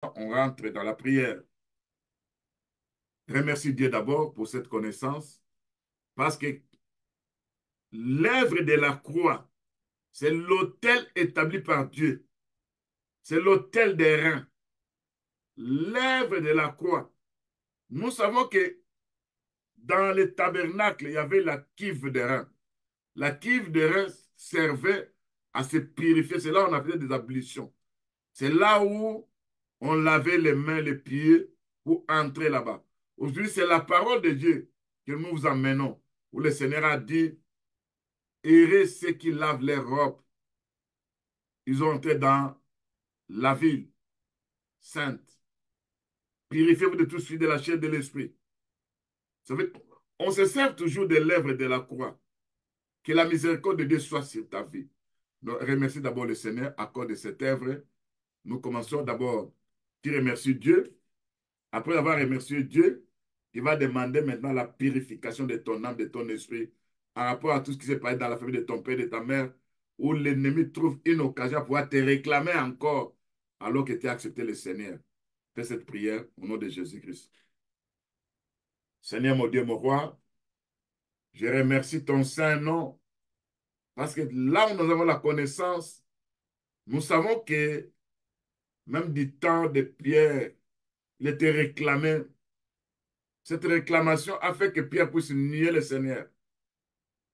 On rentre dans la prière. Remercie Dieu d'abord pour cette connaissance, parce que l'œuvre de la croix, c'est l'autel établi par Dieu. C'est l'autel des reins. L'œuvre de la croix. Nous savons que dans le tabernacle, il y avait la cuve des reins. La cuve des reins servait à se purifier. C'est là où on appelait des ablutions. C'est là où on lavait les mains, les pieds pour entrer là-bas. Aujourd'hui, c'est la parole de Dieu que nous vous emmenons, où le Seigneur a dit, heureux ceux qui lavent leurs robes. Ils ont entré dans la ville sainte. Purifiez-vous de tout suite de la chair et de l'esprit. Ça veut- On se sert toujours de l'œuvre de la croix. Que la miséricorde de Dieu soit sur ta vie. Donc, remercie d'abord le Seigneur à cause de cette œuvre. Nous commençons d'abord. Tu remercies Dieu. Après avoir remercié Dieu, il va demander maintenant la purification de ton âme, de ton esprit, en rapport à tout ce qui s'est passé dans la famille de ton père, de ta mère, où l'ennemi trouve une occasion pour pouvoir te réclamer encore, alors que tu as accepté le Seigneur. Fais cette prière au nom de Jésus-Christ. Seigneur, mon Dieu, mon roi, je remercie ton saint nom, parce que là où nous avons la connaissance, nous savons que même du temps de Pierre, il était réclamé. Cette réclamation a fait que Pierre puisse nier le Seigneur.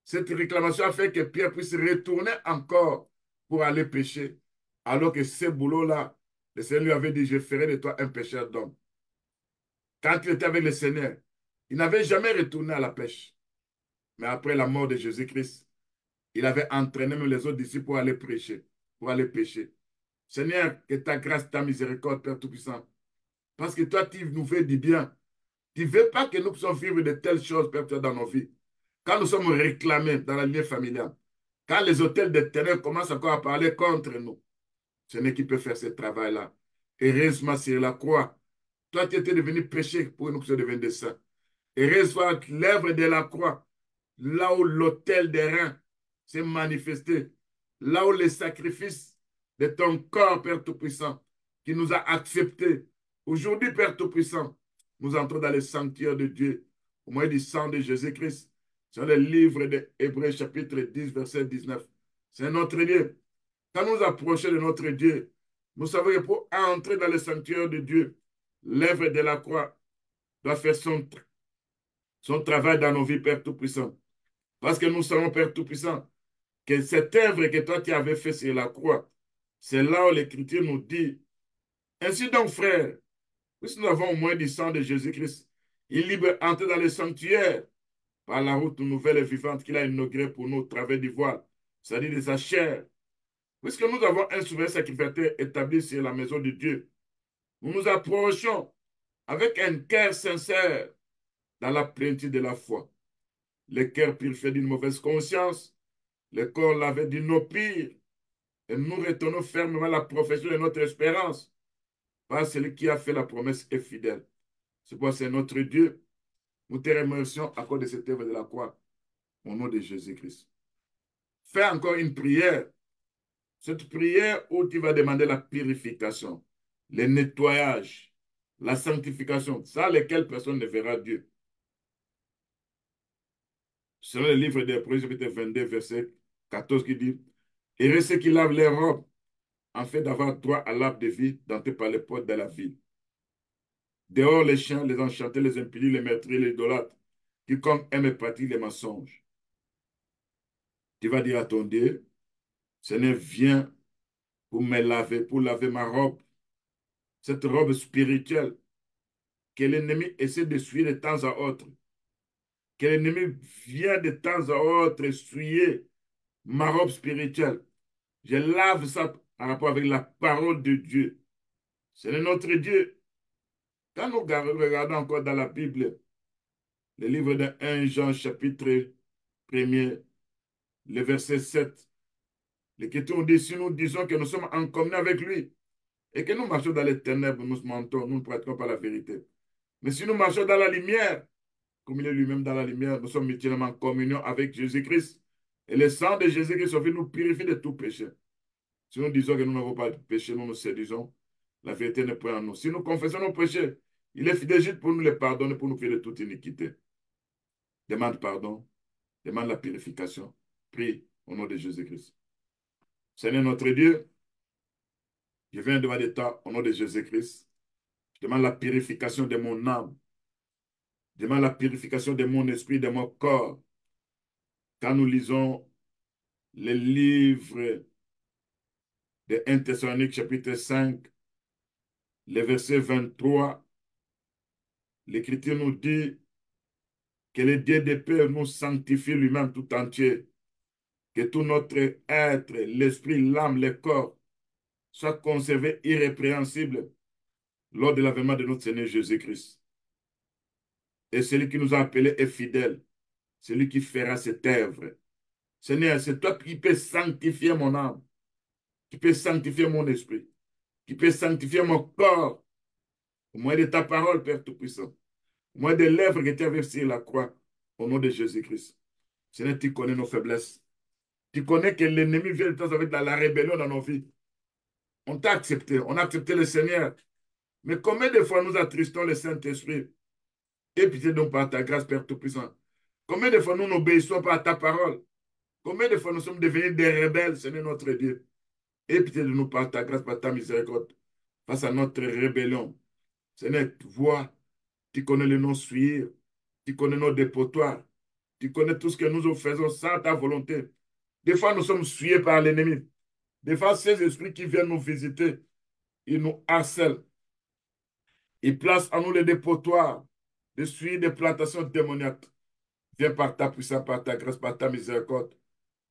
Cette réclamation a fait que Pierre puisse retourner encore pour aller pécher. Alors que ce boulot-là, le Seigneur lui avait dit, je ferai de toi un pécheur d'homme. Quand il était avec le Seigneur, il n'avait jamais retourné à la pêche. Mais après la mort de Jésus-Christ, il avait entraîné même les autres disciples pour aller prêcher, pour aller pécher. Seigneur, que ta grâce, ta miséricorde, Père Tout-Puissant, parce que toi, tu nous fais du bien. Tu ne veux pas que nous puissions vivre de telles choses, Père, dans nos vies. Quand nous sommes réclamés dans la lignée familiale, quand les hôtels de terrain commencent encore à parler contre nous, ce n'est qui peut faire ce travail-là. Heureusement, sur la croix, toi, tu étais devenu péché pour que nous puissions devenir des saints. Heureusement, l'œuvre de la croix, là où l'autel des reins s'est manifesté, là où les sacrifices de ton corps, Père Tout-Puissant, qui nous a acceptés. Aujourd'hui, Père Tout-Puissant, nous entrons dans le sanctuaire de Dieu, au moyen du sang de Jésus-Christ. C'est le livre de Hébreux, chapitre 10, verset 19. C'est notre Dieu. Quand nous approchons de notre Dieu, nous savons que pour entrer dans le sanctuaire de Dieu, l'œuvre de la croix doit faire son travail dans nos vies, Père Tout-Puissant. Parce que nous savons, Père Tout-Puissant, que cette œuvre que toi tu avais fait sur la croix, c'est là où l'Écriture nous dit, ainsi donc, frères, puisque nous avons au moins du sang de Jésus-Christ, il libre entrer dans le sanctuaire par la route nouvelle et vivante qu'il a inaugurée pour nous au travers du voile, c'est-à-dire de sa chair. Puisque nous avons un souverain sacrificateur établi sur la maison de Dieu, nous nous approchons avec un cœur sincère dans la plénitude de la foi. Le cœur purifié d'une mauvaise conscience, le corps lavé d'une eau pire, et nous retenons fermement la profession de notre espérance, parce que celui qui a fait la promesse est fidèle. C'est pourquoi c'est notre Dieu. Nous te remercions à cause de cette œuvre de la croix, au nom de Jésus-Christ. Fais encore une prière. Cette prière où tu vas demander la purification, le nettoyage, la sanctification, sans lesquelles personne ne verra Dieu. C'est le livre des Hébreux, chapitre 22, verset 14, qui dit, et ceux qui lavent les robes, en fait d'avoir droit à l'arbre de vie denté par les portes de la ville. Dehors les chiens, les enchantés, les impies, les meurtriers, les idolâtres, quiconque aime et pratique les mensonges. Tu vas dire à ton Dieu, Seigneur, viens pour me laver, pour laver ma robe, cette robe spirituelle que l'ennemi essaie de suivre de temps à autre, que l'ennemi vient de temps à autre souiller ma robe spirituelle. Je lave ça en rapport avec la parole de Dieu. C'est notre Dieu. Quand nous regardons encore dans la Bible, le livre de 1 Jean, chapitre 1er, le verset 7, l'Écriture nous dit, si nous disons que nous sommes en communion avec lui et que nous marchons dans les ténèbres, nous mentons, nous ne pratiquons pas la vérité. Mais si nous marchons dans la lumière, comme il est lui-même dans la lumière, nous sommes mutuellement en communion avec Jésus-Christ. Et le sang de Jésus-Christ est venu nous purifier de tout péché. Si nous disons que nous n'avons pas de péché, nous nous séduisons La vérité n'est point en nous. Si nous confessons nos péchés, il est fidèle juste pour nous les pardonner, pour nous faire de toute iniquité. Demande pardon, demande la purification. Prie au nom de Jésus-Christ. Seigneur notre Dieu, je viens devant des temps au nom de Jésus-Christ. Je demande la purification de mon âme. Je demande la purification de mon esprit, de mon corps. Quand nous lisons les livres de 1 Thessalonique chapitre 5, le verset 23, l'Écriture nous dit que le Dieu de paix nous sanctifie lui-même tout entier, que tout notre être, l'esprit, l'âme, le corps, soit conservé irrépréhensible lors de l'avènement de notre Seigneur Jésus-Christ. Et celui qui nous a appelés est fidèle, celui qui fera cette œuvre. Seigneur, c'est toi qui peux sanctifier mon âme, qui peux sanctifier mon esprit, qui peux sanctifier mon corps, au moyen de ta parole, Père Tout-Puissant, au moyen des lèvres que tu as versées sur la croix, au nom de Jésus-Christ. Seigneur, tu connais nos faiblesses. Tu connais que l'ennemi vient de temps avec la rébellion dans nos vies. On t'a accepté, on a accepté le Seigneur. Mais combien de fois nous attristons le Saint-Esprit? Et pitié donc par ta grâce, Père Tout-Puissant. Combien de fois nous n'obéissons pas à ta parole? Combien de fois nous sommes devenus des rebelles, Seigneur notre Dieu? Et pitié de nous par ta grâce, par ta miséricorde, face à notre rébellion. Seigneur, tu vois, tu connais le non-suivre, tu connais nos dépotoirs, tu connais tout ce que nous faisons sans ta volonté. Des fois, nous sommes suyés par l'ennemi. Des fois, ces esprits qui viennent nous visiter, ils nous harcèlent. Ils placent en nous les dépotoirs de suivre des plantations démoniaques. Viens par ta puissance, par ta grâce, par ta miséricorde.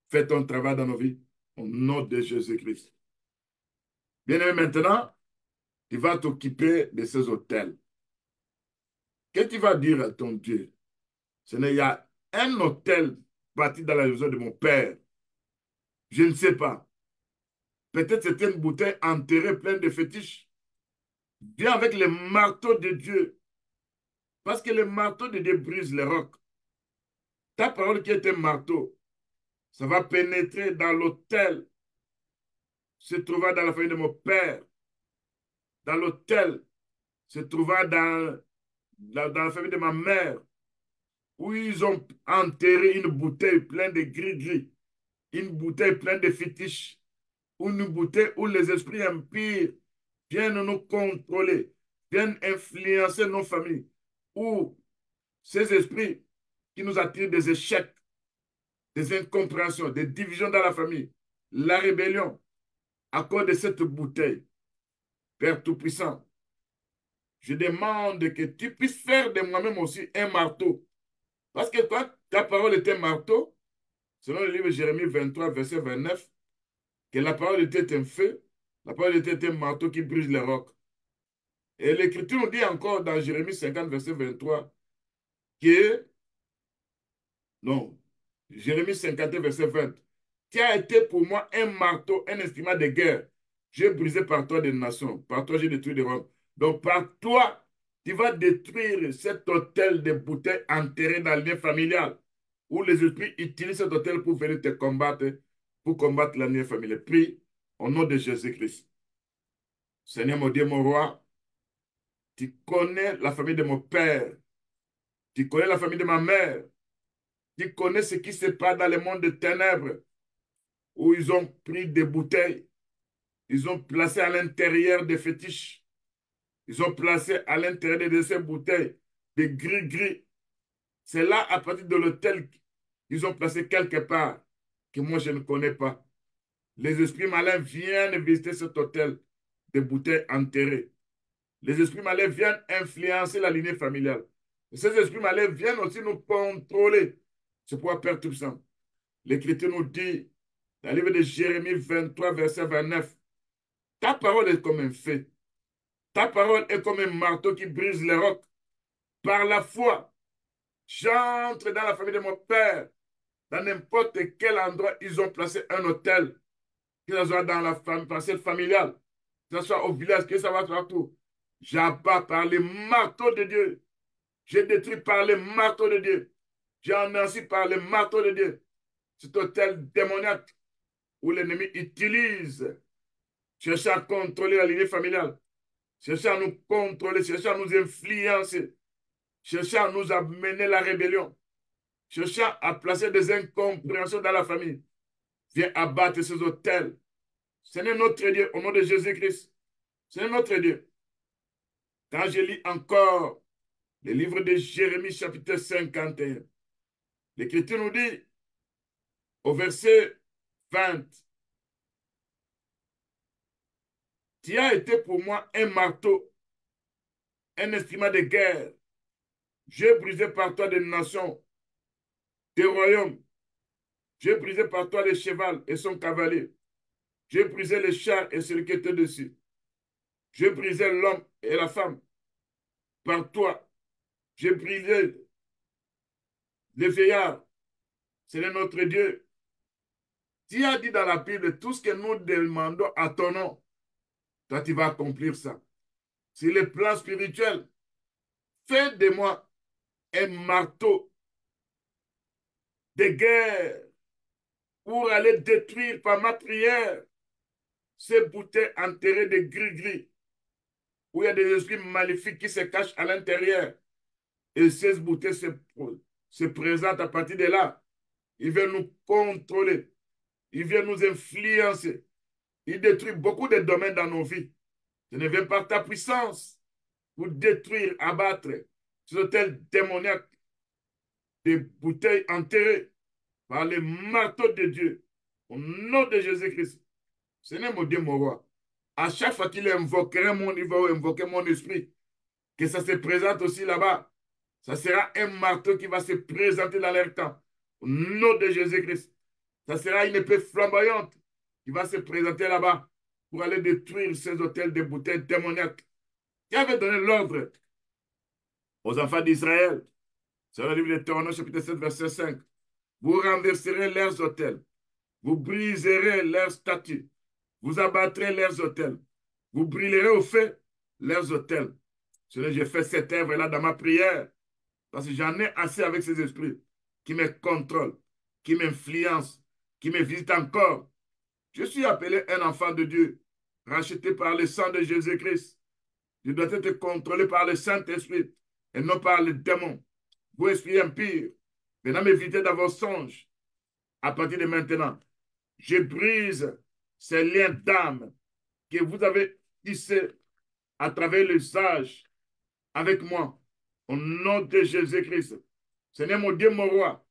Fais ton travail dans nos vies. Au nom de Jésus-Christ. Bien-aimé, maintenant, tu vas t'occuper de ces hôtels. Qu'est-ce que tu vas dire à ton Dieu? Il y a un hôtel bâti dans la maison de mon père. Je ne sais pas. Peut-être c'était une bouteille enterrée pleine de fétiches. Viens avec le marteau de Dieu. Parce que le marteau de Dieu brise les rocs. Ta parole qui est un marteau, ça va pénétrer dans l'autel, se trouvant dans la famille de mon père, dans l'autel, se trouvant dans la famille de ma mère, où ils ont enterré une bouteille pleine de gris-gris, une bouteille pleine de fétiches, une bouteille où les esprits impurs viennent nous contrôler, viennent influencer nos familles, où ces esprits qui nous attirent des échecs, des incompréhensions, des divisions dans la famille, la rébellion, à cause de cette bouteille. Père Tout-Puissant, je demande que tu puisses faire de moi-même aussi un marteau. Parce que quand ta parole est un marteau, selon le livre de Jérémie 23, verset 29, que la parole était un feu, la parole était un marteau qui brise les rocs. Et l'Écriture nous dit encore dans Jérémie 50, verset 23, que, non, Jérémie 51, verset 20, tu as été pour moi un marteau, un instrument de guerre. J'ai brisé par toi des nations, par toi j'ai détruit des rocs. Donc par toi, tu vas détruire cet hôtel de bouteilles enterré dans le lien familial, où les esprits utilisent cet hôtel pour venir te combattre, pour combattre la lien familiale. Prie au nom de Jésus-Christ. Seigneur mon Dieu, mon roi, tu connais la famille de mon père, tu connais la famille de ma mère, tu connais ce qui se passe dans le monde des ténèbres, où ils ont pris des bouteilles, ils ont placé à l'intérieur des fétiches, ils ont placé à l'intérieur de ces bouteilles des gris-gris. C'est là, à partir de l'hôtel, qu'ils ont placé quelque part, que moi je ne connais pas. Les esprits malins viennent visiter cet hôtel des bouteilles enterrées. Les esprits malins viennent influencer la lignée familiale. Et ces esprits malins viennent aussi nous contrôler. C'est pourquoi, Père Tout-Puissant, l'Écriture nous dit, dans le livre de Jérémie 23, verset 29, ta parole est comme un feu. Ta parole est comme un marteau qui brise les rocs. Par la foi, j'entre dans la famille de mon père. Dans n'importe quel endroit, ils ont placé un hôtel. Que ce soit dans la parcelle familiale, que ce soit au village, que ça va partout. J'abats par le marteau de Dieu. Je détruis par le marteau de Dieu. J'anéancis par le marteau de Dieu. Cet hôtel démoniaque où l'ennemi utilise, cherche à contrôler la lignée familiale. cherchait à nous contrôler, cherchait à nous influencer, cherchait à nous amener la rébellion, cherchait à placer des incompréhensions dans la famille. Viens abattre ces autels. Ce n'est notre Dieu, au nom de Jésus-Christ. Ce n'est notre Dieu. Quand je lis encore le livre de Jérémie, chapitre 51, l'Écriture nous dit, au verset 20, tu as été pour moi un marteau, un instrument de guerre. J'ai brisé par toi des nations, des royaumes. J'ai brisé par toi le cheval et son cavalier. J'ai brisé le char et celui qui était dessus. J'ai brisé l'homme et la femme. Par toi, j'ai brisé les vieillards. C'est notre Dieu. Tu as dit dans la Bible, tout ce que nous demandons à ton nom, toi tu vas accomplir ça. Sur le plan spirituel, fais de moi un marteau de guerre pour aller détruire par ma prière ces bouteilles enterrées de gris-gris, où il y a des esprits maléfiques qui se cachent à l'intérieur. Et ces bouteilles se présentent à partir de là. Ils viennent nous contrôler. Ils viennent nous influencer. Ils détruisent beaucoup de domaines dans nos vies. Ce ne vient pas ta puissance pour détruire, abattre ces hôtels démoniaques, des bouteilles enterrées par le marteau de Dieu. Au nom de Jésus-Christ. Ce n'est mon Dieu, mon roi. À chaque fois qu'il invoquerait mon niveau, invoquer mon esprit, que ça se présente aussi là-bas. Ça sera un marteau qui va se présenter dans leur temps. Au nom de Jésus-Christ. Ça sera une épée flamboyante qui va se présenter là-bas pour aller détruire ces hôtels de bouteilles démoniaques. Qui avait donné l'ordre aux enfants d'Israël? C'est le livre de Deutéronome, chapitre 7, verset 5. Vous renverserez leurs hôtels. Vous briserez leurs statues. Vous abattrez leurs hôtels. Vous brûlerez au feu leurs hôtels. J'ai fait cette œuvre-là dans ma prière. Parce que j'en ai assez avec ces esprits qui me contrôlent, qui m'influencent, qui me visitent encore. Je suis appelé un enfant de Dieu, racheté par le sang de Jésus-Christ. Je dois être contrôlé par le Saint-Esprit et non par les démons. Vous, esprits impurs, maintenant m'évitez dans vos songes. À partir de maintenant, je brise ces liens d'âme que vous avez tissés à travers les âges avec moi. Au nom de Jésus-Christ. Seigneur mon Dieu, mon roi,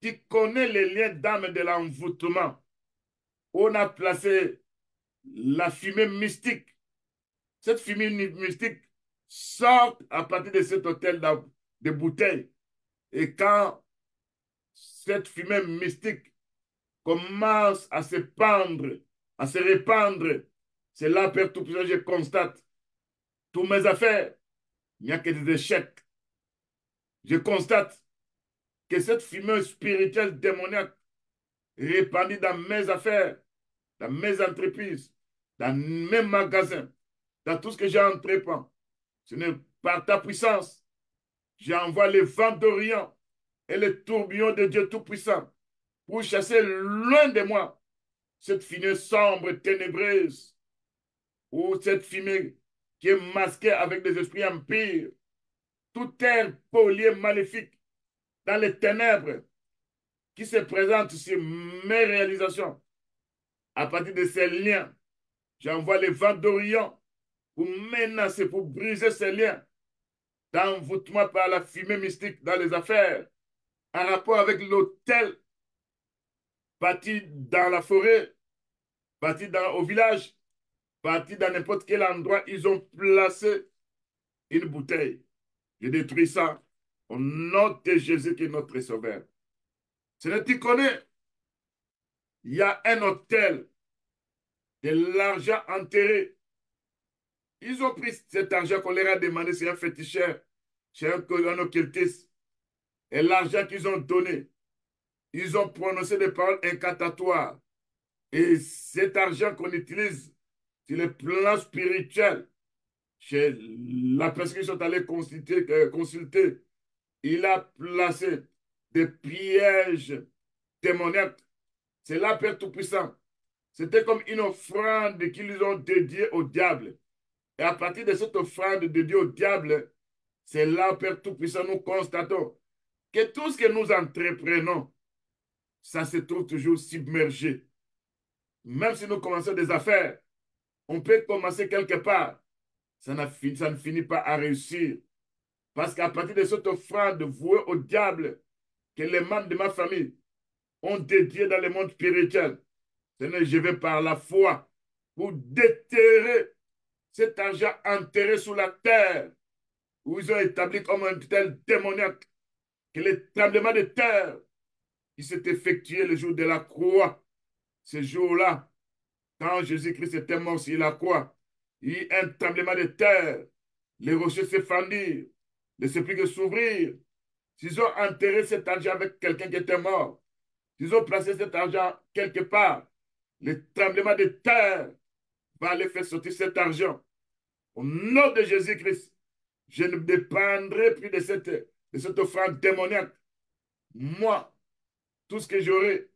qui connaît les liens d'âme de l'envoûtement. On a placé la fumée mystique. Cette fumée mystique sort à partir de cet hôtel de bouteilles. Et quand cette fumée mystique commence à se pendre, à se répandre, c'est là, Père Tout-Puissant, je constate tous mes affaires. Il n'y a que des échecs. Je constate que cette fumée spirituelle démoniaque répandue dans mes affaires, dans mes entreprises, dans mes magasins, dans tout ce que j'entreprends, ce n'est par ta puissance. J'envoie les vents d'Orient et les tourbillons de Dieu Tout-Puissant pour chasser loin de moi cette fumée sombre, ténébreuse, ou cette fumée qui est masquée avec des esprits empires, tout air polié maléfique dans les ténèbres qui se présente sur mes réalisations. À partir de ces liens, j'envoie les vents d'Orient pour menacer, pour briser ces liens d'envoûtement par la fumée mystique dans les affaires, en rapport avec l'hôtel bâti dans la forêt, bâti au village, bâti dans n'importe quel endroit, ils ont placé une bouteille. Je détruis ça au nom de Jésus qui est notre sauveur. Seigneur, tu connais, il y a un hôtel de l'argent enterré. Ils ont pris cet argent qu'on leur a demandé, c'est un féticheur, c'est un occultiste. Et l'argent qu'ils ont donné, ils ont prononcé des paroles incantatoires. Et cet argent qu'on utilise sur le plan spirituel, chez la personne qui sont allés consulter, il a placé des pièges démoniaques. C'est là, Père Tout-Puissant. C'était comme une offrande qu'ils ont dédiée au diable. Et à partir de cette offrande de Dieu au diable, c'est là, Père Tout-Puissant, nous constatons que tout ce que nous entreprenons, ça se trouve toujours submergé. Même si nous commençons des affaires, on peut commencer quelque part. Ça ne finit pas à réussir. Parce qu'à partir de cette offrande vouée au diable, que les membres de ma famille ont dédié dans le monde spirituel, Seigneur, je vais par la foi pour déterrer cet argent enterré sous la terre, où ils ont établi comme un tel démoniaque, que le tremblement de terre qui s'est effectué le jour de la croix, ce jour-là, quand Jésus-Christ était mort sur la croix, il y a eu un tremblement de terre, les rochers se fendirent, les sépulcres s'ouvrirent. S'ils ont enterré cet argent avec quelqu'un qui était mort, s'ils ont placé cet argent quelque part, le tremblement de terre va aller faire sortir cet argent. Au nom de Jésus-Christ, je ne dépendrai plus de cette offrande démoniaque. Moi, tout ce que j'aurai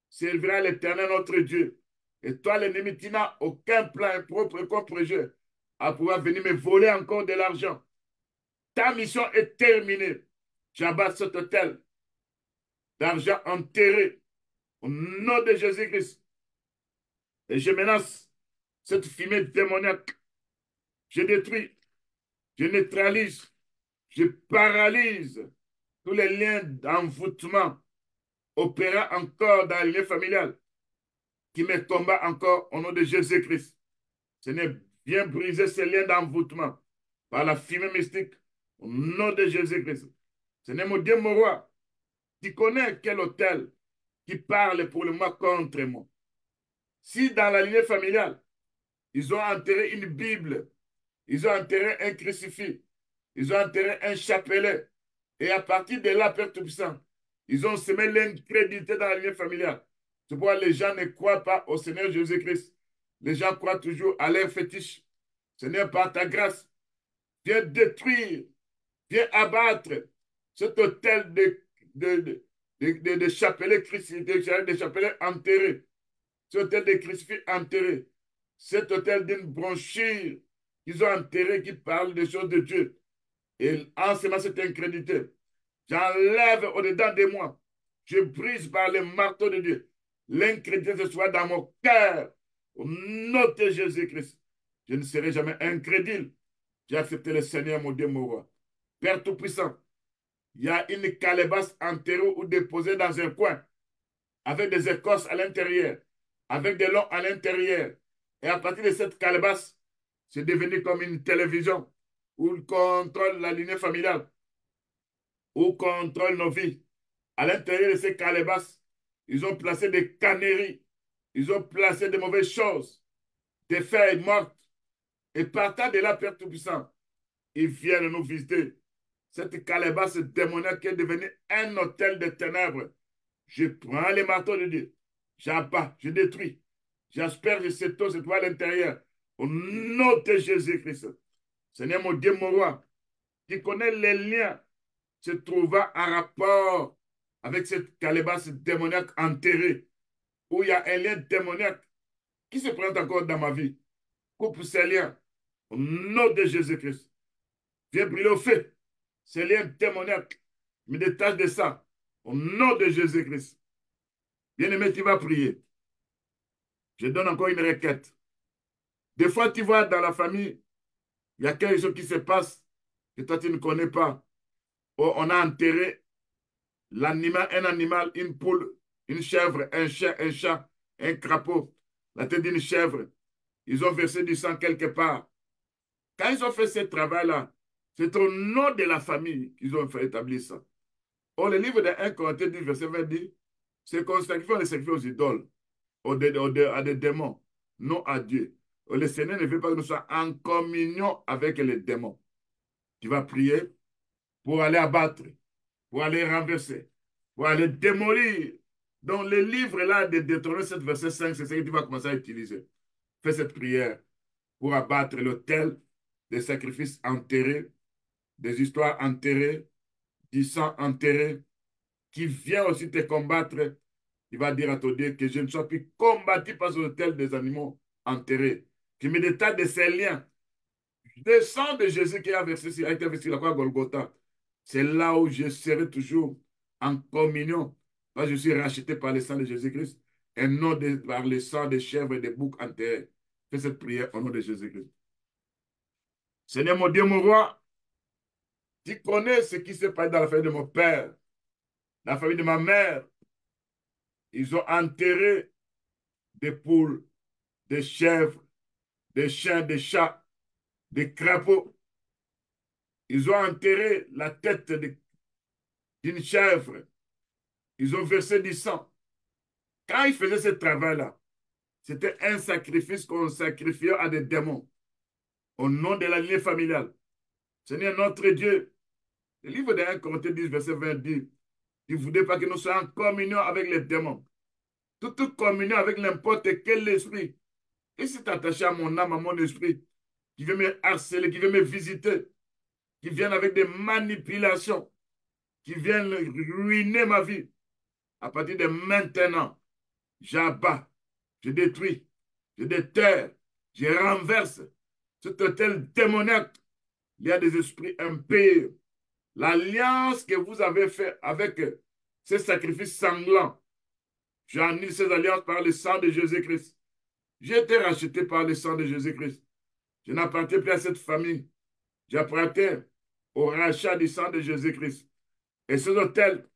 servira à l'Éternel notre Dieu. Et toi, l'ennemi, tu n'as aucun plan propre contre jeu à pouvoir venir me voler encore de l'argent. Ta mission est terminée. J'abatte cet hôtel d'argent enterré au nom de Jésus-Christ. Et je menace cette fumée démoniaque. Je détruis, je neutralise, je paralyse tous les liens d'envoûtement opérant encore dans le lien familial qui me combat encore au nom de Jésus-Christ. Seigneur, viens briser ces liens d'envoûtement par la fumée mystique au nom de Jésus-Christ. Seigneur, mon Dieu, mon roi, tu connais quel hôtel qui parle pour le moment contre moi. Si dans la lignée familiale, ils ont enterré une Bible, ils ont enterré un crucifix, ils ont enterré un chapelet, et à partir de là, Père Tout-Puissant, ils ont semé l'incrédulité dans la lignée familiale. C'est pourquoi les gens ne croient pas au Seigneur Jésus-Christ. Les gens croient toujours à leur fétiche. Seigneur, par ta grâce, viens détruire, viens abattre cet hôtel de chapelets de chapelets enterrés, cet hôtel de crucifix enterrés, cet hôtel d'une bronchure qu'ils ont enterré qui parle des choses de Dieu. Et en semant cette incrédulité, j'enlève au-dedans de moi, je brise par le marteau de Dieu, l'incrédulité soit dans mon cœur. Au nom de Jésus-Christ, je ne serai jamais incrédule. J'ai accepté le Seigneur, mon Dieu, mon roi. Père Tout-Puissant, il y a une calebasse enterrée ou déposée dans un coin, avec des écorces à l'intérieur, avec des longs à l'intérieur. Et à partir de cette calebasse, c'est devenu comme une télévision où il contrôle la lignée familiale, où contrôle nos vies. À l'intérieur de ces calebasses, ils ont placé des canneries, ils ont placé de mauvaises choses, des feuilles mortes. Et partant de là, Père Tout-Puissant, ils viennent nous visiter. Cette calebasse démoniaque est devenue un hôtel de ténèbres. Je prends les marteaux de Dieu, j'abats, je détruis, j'asperge cette eau, cette eau à l'intérieur. Au nom de Jésus-Christ, Seigneur mon Dieu, mon roi, qui connaît les liens se trouvant en rapport avec cette calebasse démoniaque enterrée, où il y a un lien démoniaque qui se présente encore dans ma vie. Coupe ces liens au nom de Jésus-Christ. Viens brûler au feu ces liens démoniaques. Me détache de ça au nom de Jésus-Christ. Bien-aimé, tu vas prier. Je donne encore une requête. Des fois, tu vois dans la famille, il y a quelque chose qui se passe que toi, tu ne connais pas. Oh, on a enterré l'animal, un animal, une poule, une chèvre, un chien, un chat, un crapaud, la tête d'une chèvre. Ils ont versé du sang quelque part. Quand ils ont fait ce travail-là, c'est au nom de la famille qu'ils ont fait établir ça. Oh, le livre de 1 Corinthiens 10, verset 20 dit, c'est qu'on sacrifie, on les sacrifie aux idoles, à des démons, non à Dieu. Oh, le Seigneur ne veut pas que nous soyons en communion avec les démons. Tu vas prier pour aller abattre, pour aller renverser, pour aller démolir. Donc, le livre-là de Deutéronome 7, verset 5, c'est ce que tu vas commencer à utiliser. Fais cette prière pour abattre l'autel des sacrifices enterrés, des histoires enterrées, du sang enterré, qui vient aussi te combattre. Il va dire à ton Dieu que je ne sois plus combattu par l'autel des animaux enterrés. Je me détache de ces liens. Le sang de Jésus qui a été versé sur la croix à Golgotha, c'est là où je serai toujours en communion. Parce que je suis racheté par le sang de Jésus-Christ et non par le sang des chèvres et des boucs enterrés. Fais cette prière au nom de Jésus-Christ. Seigneur mon Dieu, mon roi, tu connais ce qui s'est passé dans la famille de mon père, dans la famille de ma mère. Ils ont enterré des poules, des chèvres, des chiens, des chats, des crapauds. Ils ont enterré la tête d'une chèvre. Ils ont versé du sang. Quand ils faisaient ce travail-là, c'était un sacrifice qu'on sacrifiait à des démons au nom de la lignée familiale. Seigneur notre Dieu, le livre de 1 Corinthiens 10, verset 20 dit, il ne voulait pas que nous soyons en communion avec les démons. Toute communion avec n'importe quel esprit. Et c'est attaché à mon âme, à mon esprit, qui veut me harceler, qui veut me visiter, qui vient avec des manipulations, qui viennent ruiner ma vie. À partir de maintenant, j'abats, je détruis, je déterre, je renverse cet hôtel démoniaque. Il y a des esprits impurs. L'alliance que vous avez faite avec ces sacrifices sanglants, j'annule ces alliances par le sang de Jésus-Christ. J'ai été racheté par le sang de Jésus-Christ. Je n'appartiens plus à cette famille. J'appartiens au rachat du sang de Jésus-Christ. Et ces hôtels,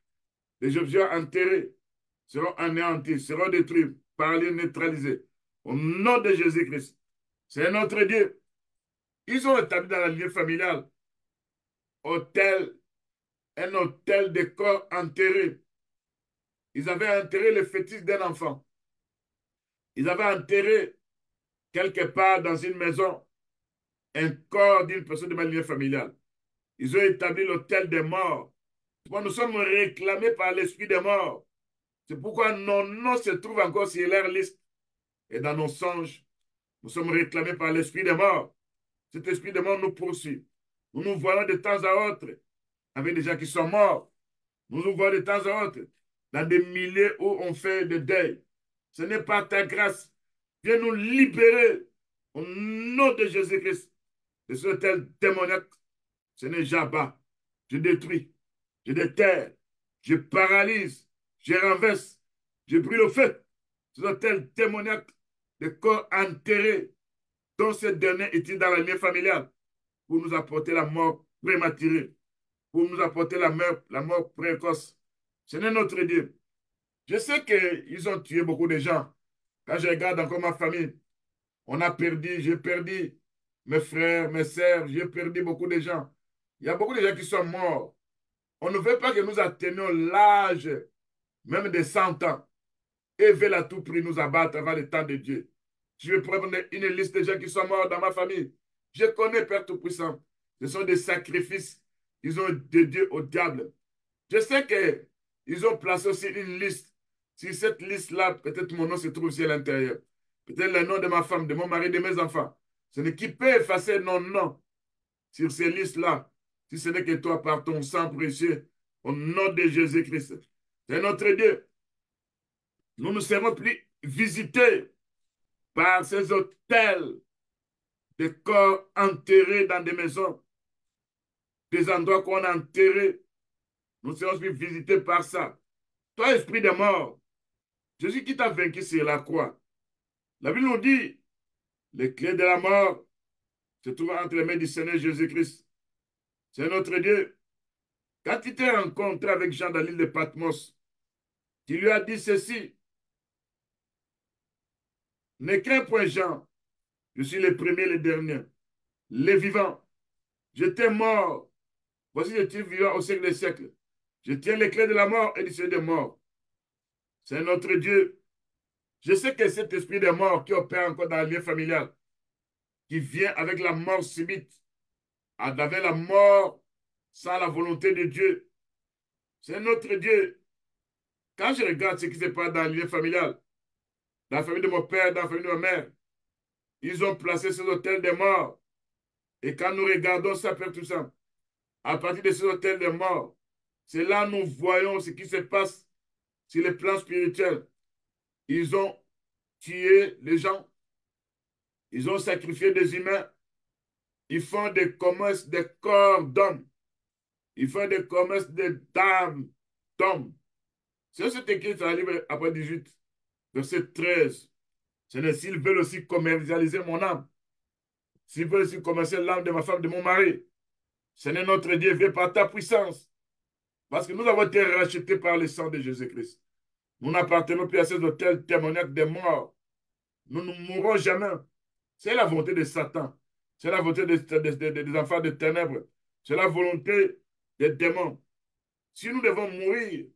les objets enterrés, seront anéantis, seront détruits, parlés, neutralisés. Au nom de Jésus-Christ. C'est notre Dieu. Ils ont établi dans la lignée familiale hôtel, un hôtel de corps enterrés. Ils avaient enterré le fœtus d'un enfant. Ils avaient enterré quelque part dans une maison un corps d'une personne de ma lignée familiale. Ils ont établi l'hôtel des morts. Nous sommes réclamés par l'esprit des morts. C'est pourquoi nos noms se trouvent encore sur leur liste. Et dans nos songes, nous sommes réclamés par l'esprit des morts. Cet esprit des morts nous poursuit. Nous nous voyons de temps à autre avec des gens qui sont morts. Nous nous voyons de temps à autre dans des milieux où on fait des deuils. Ce n'est pas ta grâce. Viens nous libérer au nom de Jésus-Christ de ce tel démoniaque. Ce n'est Jabba. Je détruis, je déterre, je paralyse, je renverse, je brûle au feu. Ce hôtel démoniaque de corps enterrés dont ce dernier est dans la lignée familiale pour nous apporter la mort prématurée, pour nous apporter la mort précoce. Ce n'est notre Dieu. Je sais qu'ils ont tué beaucoup de gens. Quand je regarde encore ma famille, on a perdu, j'ai perdu mes frères, mes sœurs, j'ai perdu beaucoup de gens. Il y a beaucoup de gens qui sont morts. On ne veut pas que nous atteignions l'âge même de 100 ans et veulent à tout prix nous abattre avant le temps de Dieu. Je vais prendre une liste de gens qui sont morts dans ma famille. Je connais Père Tout-Puissant. Ce sont des sacrifices qu'ils ont dédiés au diable. Je sais qu'ils ont placé aussi une liste. Sur cette liste-là, peut-être mon nom se trouve aussi à l'intérieur. Peut-être le nom de ma femme, de mon mari, de mes enfants. Ce n'est qui peut effacer nos noms sur ces listes-là, si ce n'est que toi par ton sang précieux, au nom de Jésus-Christ. C'est notre Dieu. Nous ne serons plus visités par ces hôtels de corps enterrés dans des maisons, des endroits qu'on a enterrés. Nous serons plus visités par ça. Toi, esprit de mort, Jésus qui t'a vaincu sur la croix. La Bible nous dit, les clés de la mort se trouvent entre les mains du Seigneur Jésus-Christ. C'est notre Dieu. Quand il t'est rencontré avec Jean dans l'île de Patmos, qui lui a dit ceci, ne crains point Jean, je suis le premier et le dernier, les vivants. J'étais mort, voici je suis vivant au siècle des siècles. Je tiens les clés de la mort et du ciel des morts. C'est notre Dieu. Je sais que cet esprit de mort qui opère encore dans la vie familiale, qui vient avec la mort subite, avec la mort sans la volonté de Dieu, c'est notre Dieu. Quand je regarde ce qui se passe dans la vie familiale, dans la famille de mon père, dans la famille de ma mère, ils ont placé ces hôtels de mort. Et quand nous regardons ça, Père tout ça, à partir de ces hôtels de mort, c'est là que nous voyons ce qui se passe sur le plan spirituel. Ils ont tué les gens. Ils ont sacrifié des humains. Ils font des commerces de corps d'hommes. Ils font des commerces de dames d'hommes. C'est ce qui est écrit dans le livre après 18, verset 13. S'ils veulent aussi commercialiser mon âme, s'ils veulent aussi commercialiser l'âme de ma femme, de mon mari, Seigneur notre Dieu, viens par ta puissance. Parce que nous avons été rachetés par le sang de Jésus-Christ. Nous n'appartenons plus à ces hôtels témoignages des morts. Nous ne mourrons jamais. C'est la volonté de Satan. C'est la volonté des enfants de ténèbres. C'est la volonté des démons. Si nous devons mourir,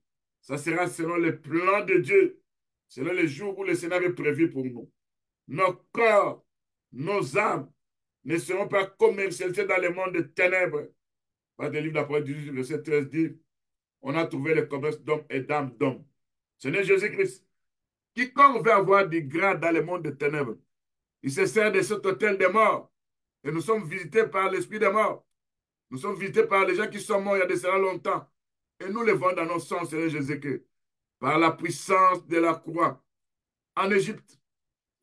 ça sera selon les plans de Dieu, selon les jours où le Seigneur avait prévu pour nous. Nos corps, nos âmes ne seront pas commercialisés dans le monde des ténèbres. Par le livre d'Apocalypse 18, verset 13 dit, on a trouvé le commerce d'hommes et d'âmes d'hommes. Seigneur Jésus-Christ, quiconque veut avoir du grade dans le monde des ténèbres, il se sert de cet hôtel des morts. Et nous sommes visités par l'esprit des morts. Nous sommes visités par les gens qui sont morts il y a de cela longtemps. Et nous les vendons dans nos sens, Seigneur Jésus-Christ, par la puissance de la croix. En Égypte,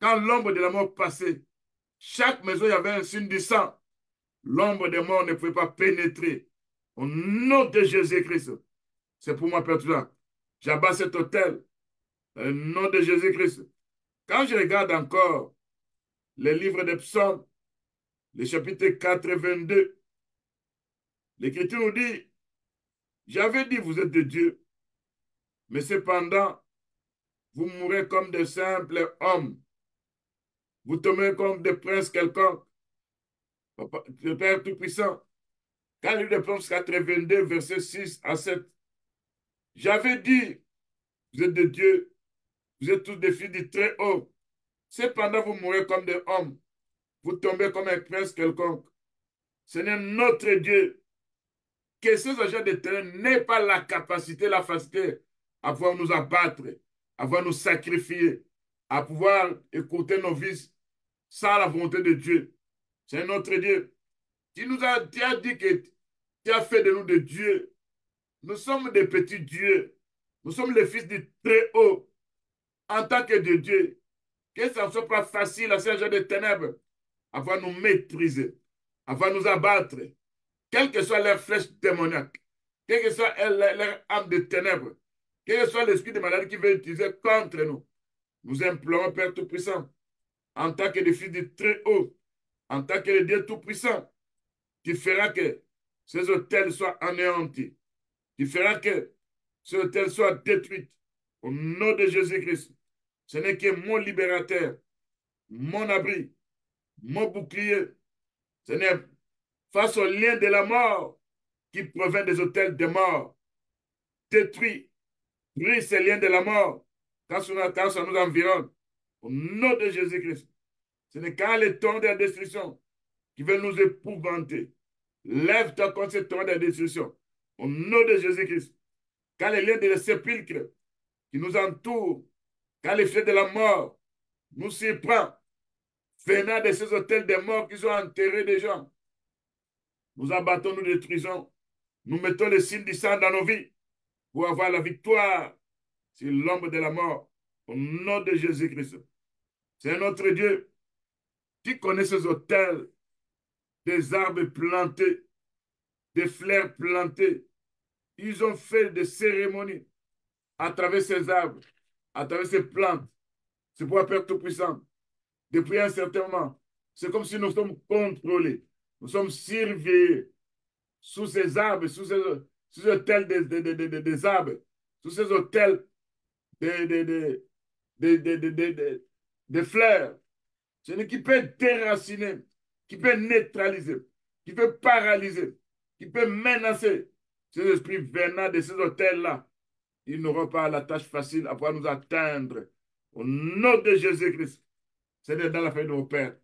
quand l'ombre de la mort passait, chaque maison, il y avait un signe du sang. L'ombre des morts ne pouvait pas pénétrer. Au nom de Jésus-Christ, c'est pour moi, Père Toulan. J'abats cet hôtel. Au nom de Jésus-Christ. Quand je regarde encore les livres des psaumes, le chapitre 82, l'Écriture nous dit, j'avais dit, vous êtes de Dieu, mais cependant, vous mourrez comme de simples hommes. Vous tombez comme des princes quelconques. Le Père Tout-Puissant, quand le livre de Psaume 82, versets 6 à 7, j'avais dit, vous êtes de Dieu, vous êtes tous des fils du Très-Haut. Cependant, vous mourrez comme des hommes. Vous tombez comme un prince quelconque. Seigneur notre Dieu, que ces agents de terrain n'aient pas la capacité, la facilité à pouvoir nous abattre, à pouvoir nous sacrifier, à pouvoir écouter nos vices sans la volonté de Dieu. C'est notre Dieu. Tu as dit que tu as fait de nous des dieux. Nous sommes des petits dieux. Nous sommes les fils du Très-Haut. En tant que de Dieu, que ça ne soit pas facile à ces gens de ténèbres à pouvoir nous maîtriser, à pouvoir nous abattre, quelle que soit leur flèche démoniaque, quelle que soit leur âme de ténèbres, quel que soit l'esprit de maladie qui veut utiliser contre nous. Nous implorons, Père Tout-Puissant, en tant que des fils du Très-Haut, en tant que le Dieu Tout-Puissant, tu feras que ces hôtels soient anéantis. Tu feras que ces hôtels soient détruits. Au nom de Jésus-Christ, ce n'est que mon libérateur, mon abri, mon bouclier. Ce n'est face au lien de la mort qui provient des hôtels de mort. Détruis, brise ces liens de la mort quand ça nous environne. Au nom de Jésus-Christ. Ce n'est qu'en les temps de la destruction qui veulent nous épouvanter. Lève-toi contre ces temps de la destruction. Au nom de Jésus-Christ. Quand les liens de la sépulcre qui nous entourent, quand les flèches de la mort nous surprennent, venant de ces hôtels de mort qui ont enterré des gens, nous abattons, nous détruisons, nous mettons le signe du sang dans nos vies pour avoir la victoire sur l'ombre de la mort. Au nom de Jésus-Christ. C'est notre Dieu qui connaît ces hôtels, des arbres plantés, des fleurs plantées. Ils ont fait des cérémonies à travers ces arbres, à travers ces plantes. C'est pour Père Tout-Puissant. Depuis un certain moment, c'est comme si nous sommes contrôlés. Nous sommes surveillés sous ces arbres, sous ces hôtels des arbres, sous ces hôtels des fleurs. C'est qui peut déraciner, qui peut neutraliser, qui peut paralyser, qui peut menacer ces esprits venant de ces hôtels-là. Ils n'auront pas la tâche facile à pouvoir nous atteindre. Au nom de Jésus-Christ. C'est dans la famille de mon père.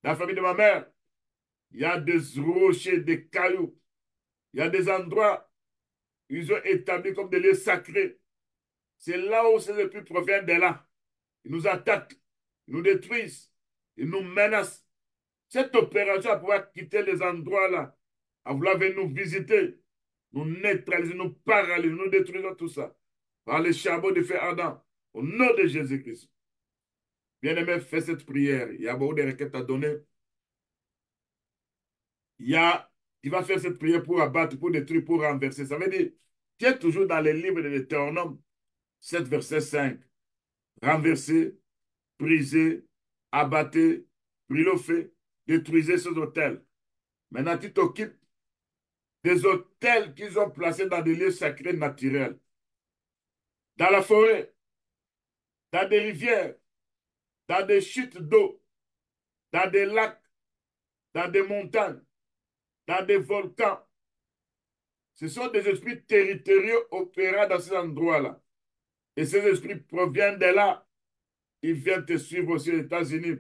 Dans la famille de ma mère, il y a des rochers, des cailloux. Il y a des endroits où ils ont établi comme des lieux sacrés. C'est là où ces esprits proviennent de là. Ils nous attaquent, ils nous détruisent, ils nous menacent. Cette opération à pouvoir quitter les endroits-là, à vouloir venir nous visiter, nous neutraliser, nous paralyser, nous détruisons tout ça par les charbons de feu ardent. Au nom de Jésus-Christ. Bien-aimé, fais cette prière. Il y a beaucoup de requêtes à donner. il y a, il va faire cette prière pour abattre, pour détruire, pour renverser. Ça veut dire, tu es toujours dans les livres de l'Éternome, 7 verset 5. Renverser, briser, abattre, brûler au feu, détruisez ces hôtels. Maintenant, tu t'occupes des hôtels qu'ils ont placés dans des lieux sacrés naturels, dans la forêt, dans des rivières, dans des chutes d'eau, dans des lacs, dans des montagnes, dans des volcans. Ce sont des esprits territoriaux opérant dans ces endroits-là. Et ces esprits proviennent de là. Ils viennent te suivre aussi aux États-Unis.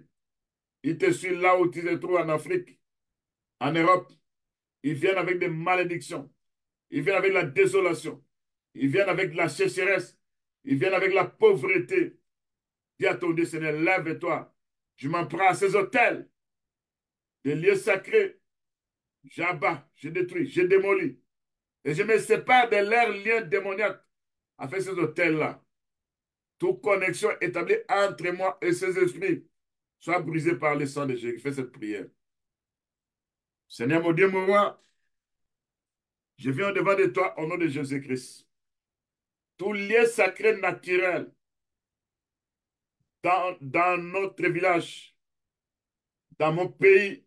Ils te suivent là où tu te trouves en Afrique, en Europe. Ils viennent avec des malédictions. Ils viennent avec la désolation. Ils viennent avec la sécheresse. Ils viennent avec la pauvreté. Dis à ton Dieu, Seigneur, lève-toi. Je m'en prends à ces hôtels, des lieux sacrés. J'abats, je détruis, je démolis. Et je me sépare de leurs liens démoniaques avec ces hôtels-là. Toute connexion établie entre moi et ces esprits soit brisée par le sang de Jésus. Fais cette prière. Seigneur, mon Dieu, mon roi, je viens au-devant de toi au nom de Jésus-Christ. Tout lien sacré naturel dans notre village, dans mon pays,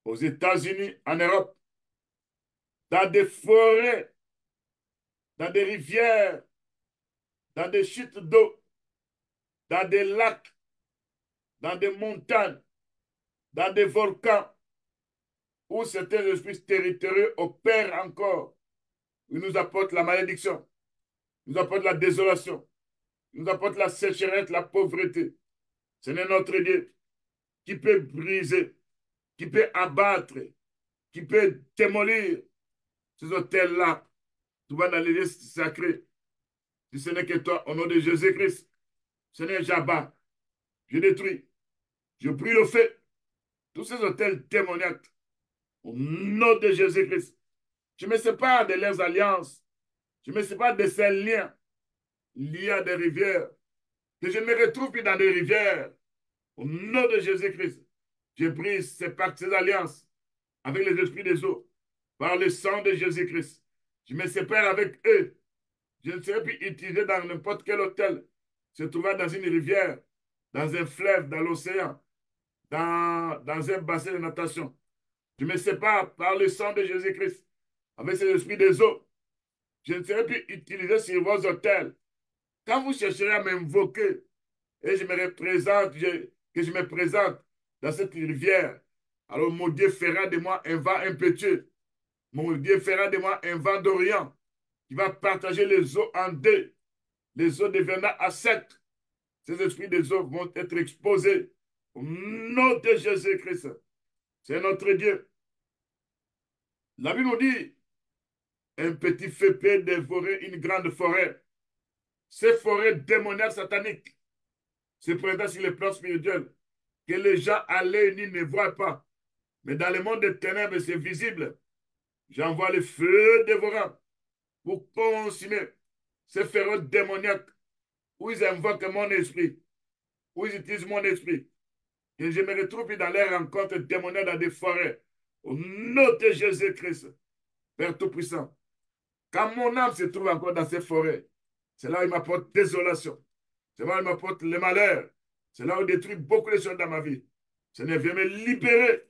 aux États-Unis, en Europe, dans des forêts, dans des rivières, dans des chutes d'eau, dans des lacs, dans des montagnes, dans des volcans, où certains esprits territoriaux opèrent encore. Ils nous apportent la malédiction, ils nous apportent la désolation, ils nous apportent la sécheresse, la pauvreté. Ce n'est notre Dieu qui peut briser, qui peut abattre, qui peut démolir ces hôtels-là. Tu vas dans les lieux sacrés. Si ce n'est que toi, au nom de Jésus-Christ, ce n'est Jabba. Je détruis, je brûle au feu tous ces hôtels démoniaques. Au nom de Jésus-Christ, je me sépare de leurs alliances. Je me sépare de ces liens liés à des rivières. Que je ne me retrouve plus dans des rivières. Au nom de Jésus-Christ, je brise ces pactes, ces alliances avec les esprits des eaux. Par le sang de Jésus-Christ, je me sépare avec eux. Je ne serai plus utilisé dans n'importe quel hôtel, se trouvant dans une rivière, dans un fleuve, dans l'océan, dans un bassin de natation. Je me sépare par le sang de Jésus-Christ avec ces esprits des eaux. Je ne serai plus utilisé sur vos hôtels. Quand vous chercherez à m'invoquer et je me représente, que je me présente dans cette rivière, alors mon Dieu fera de moi un vent impétueux. Mon Dieu fera de moi un vent d'Orient qui va partager les eaux en deux. Les eaux deviendront à sec. Ces esprits des eaux vont être exposés au nom de Jésus-Christ. C'est notre Dieu. La Bible nous dit, un petit feu peut dévorer une grande forêt. Ces forêts démoniaques sataniques se présentent sur les plans spirituels que les gens à l'œil nu ne voient pas. Mais dans le monde des ténèbres, c'est visible. J'envoie le feu dévorant pour consumer ces féroces démoniaques où ils invoquent mon esprit, où ils utilisent mon esprit. Et je me retrouve dans les rencontres démoniaques dans des forêts. Au nom de Jésus-Christ, Père Tout-Puissant. Quand mon âme se trouve encore dans ces forêts, c'est là où il m'apporte désolation. C'est là où il m'apporte le malheur. C'est là où il détruit beaucoup de choses dans ma vie. Seigneur, viens me libérer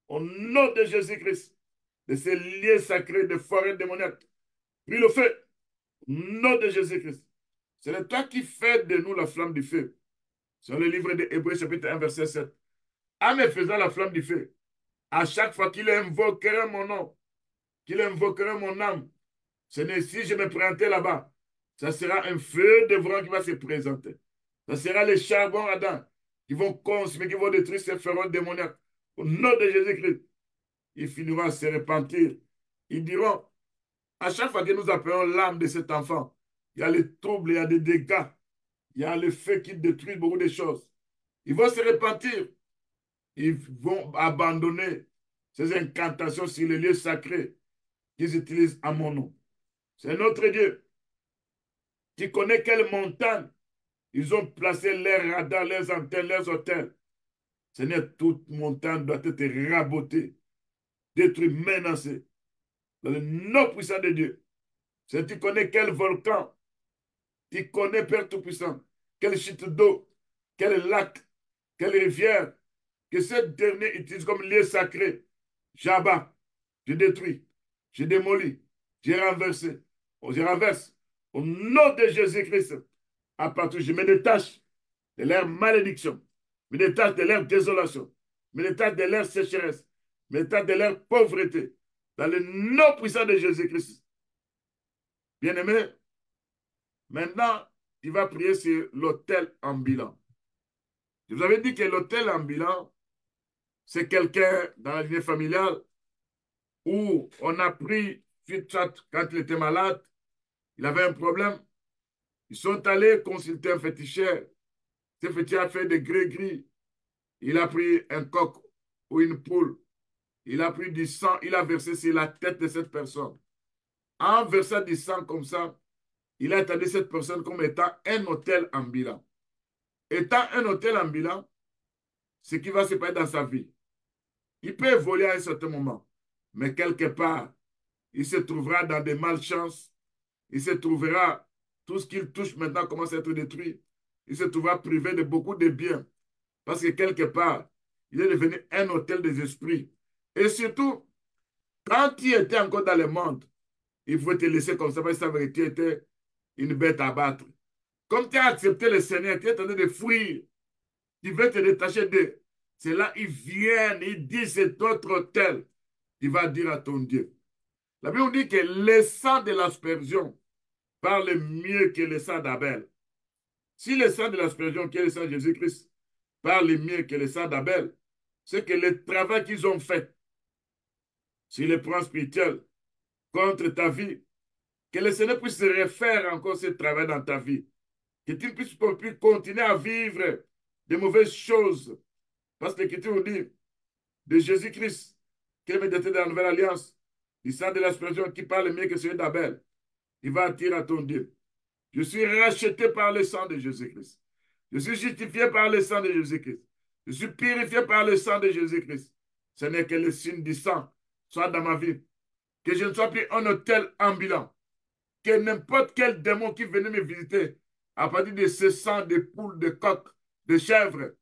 au nom de Jésus-Christ de ces liens sacrés de forêts démoniaques. Puis le feu, au nom de Jésus-Christ. C'est toi qui fais de nous la flamme du feu. C'est le livre de Hébreux chapitre 1 verset 7. En me faisant la flamme du feu, à chaque fois qu'il invoquera mon nom, qu'il invoquera mon âme, Seigneur, si je me présentais là-bas, ça sera un feu dévorant qui va se présenter. Ça sera les charbons ardents qui vont consumer, qui vont détruire ces féroces démoniaques. Au nom de Jésus-Christ, ils finiront à se repentir. Ils diront, à chaque fois que nous appelons l'âme de cet enfant, il y a les troubles, il y a des dégâts, il y a le feu qui détruit beaucoup de choses. Ils vont se repentir. Ils vont abandonner ces incantations sur les lieux sacrés qu'ils utilisent à mon nom. C'est notre Dieu qui connaît quelle montagne ils ont placé leurs radars, leurs antennes, leurs hôtels. Seigneur, toute montagne doit être rabotée. détruit, menacé. Dans le nom puissant de Dieu. Si tu connais quel volcan, tu connais Père Tout-Puissant, quelle chute d'eau, quel lac, quelle rivière, que cette dernière utilise comme lieu sacré. J'abats, je détruis, je démolis, je renverse, je renverse. Au nom de Jésus-Christ, à partir, je me détache de leur malédiction, je me détache de leur désolation, je me détache de leur sécheresse, je me détache de leur pauvreté. Dans le nom puissant de Jésus-Christ. Bien-aimé, maintenant, il va prier sur l'autel ambulant. Je vous avais dit que l'autel ambulant, c'est quelqu'un dans la lignée familiale où on a pris, quand il était malade, il avait un problème. Ils sont allés consulter un féticheur. Ce féticheur a fait des gris-gris. Il a pris un coq ou une poule. Il a pris du sang, il a versé sur la tête de cette personne. En versant du sang comme ça, il a établi cette personne comme étant un hôtel ambulant. Étant un hôtel ambulant, ce qui va se passer dans sa vie. Il peut évoluer à un certain moment, mais quelque part, il se trouvera dans des malchances, il se trouvera, tout ce qu'il touche maintenant commence à être détruit, il se trouvera privé de beaucoup de biens, parce que quelque part, il est devenu un hôtel des esprits. Et surtout, quand il était encore dans le monde, il faut te laisser comme ça, parce que ça veut dire que tu étais une bête à battre. Comme tu as accepté le Seigneur, tu es en train de fuir, tu veux te détacher d'eux. C'est là, ils viennent, ils disent c'est notre hôtel. Tu vas dire à ton Dieu. La Bible dit que le sang de l'aspersion parle mieux que le sang d'Abel. Si le sang de l'aspersion, qui est le sang de Jésus-Christ, parle mieux que le sang d'Abel, c'est que le travail qu'ils ont fait sur le plan spirituel contre ta vie, que le Seigneur puisse refaire encore ce travail dans ta vie. Que tu ne puisses plus continuer à vivre de mauvaises choses. Parce que l'Écriture dit de Jésus-Christ, qui est médiateur de la nouvelle alliance, du sang de l'aspersion qui parle mieux que celui d'Abel. Il va attirer à ton Dieu. Je suis racheté par le sang de Jésus-Christ. Je suis justifié par le sang de Jésus-Christ. Je suis purifié par le sang de Jésus-Christ. Ce n'est que le signe du sang soit dans ma vie. Que je ne sois plus un hôtel ambulant. Que n'importe quel démon qui venait me visiter, à partir de ce sang de poules, de coqs, de chèvres,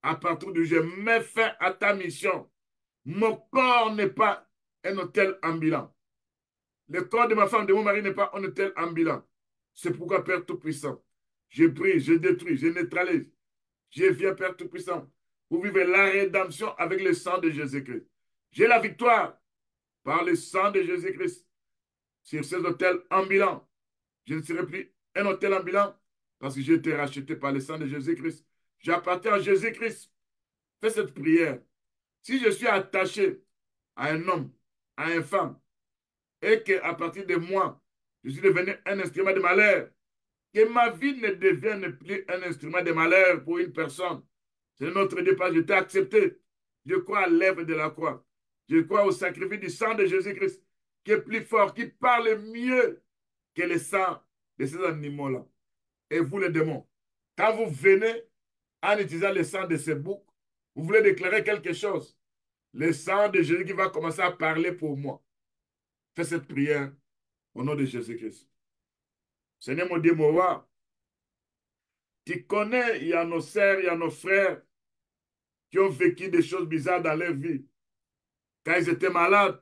à partir de je mets fin à ta mission. Mon corps n'est pas un hôtel ambulant. Le corps de ma femme, de mon mari n'est pas un hôtel ambulant. C'est pourquoi, Père Tout-Puissant, je prie, je détruis, je neutralise. Je viens, Père Tout-Puissant, pour vivre la rédemption avec le sang de Jésus-Christ. J'ai la victoire par le sang de Jésus-Christ sur ces hôtels ambulants. Je ne serai plus un hôtel ambulant parce que j'ai été racheté par le sang de Jésus-Christ. J'appartiens à Jésus-Christ. Fais cette prière. Si je suis attaché à un homme, à une femme, et qu'à partir de moi, je suis devenu un instrument de malheur, que ma vie ne devienne plus un instrument de malheur pour une personne. C'est notre départ. Je t'ai accepté. Je crois à l'œuvre de la croix. Je crois au sacrifice du sang de Jésus-Christ, qui est plus fort, qui parle mieux que le sang de ces animaux-là. Et vous, les démons, quand vous venez en utilisant le sang de ces boucs, vous voulez déclarer quelque chose. Le sang de Jésus qui va commencer à parler pour moi. Fais cette prière au nom de Jésus-Christ. Seigneur mon Dieu, mon roi, tu connais, il y a nos sœurs, il y a nos frères qui ont vécu des choses bizarres dans leur vie. Quand ils étaient malades,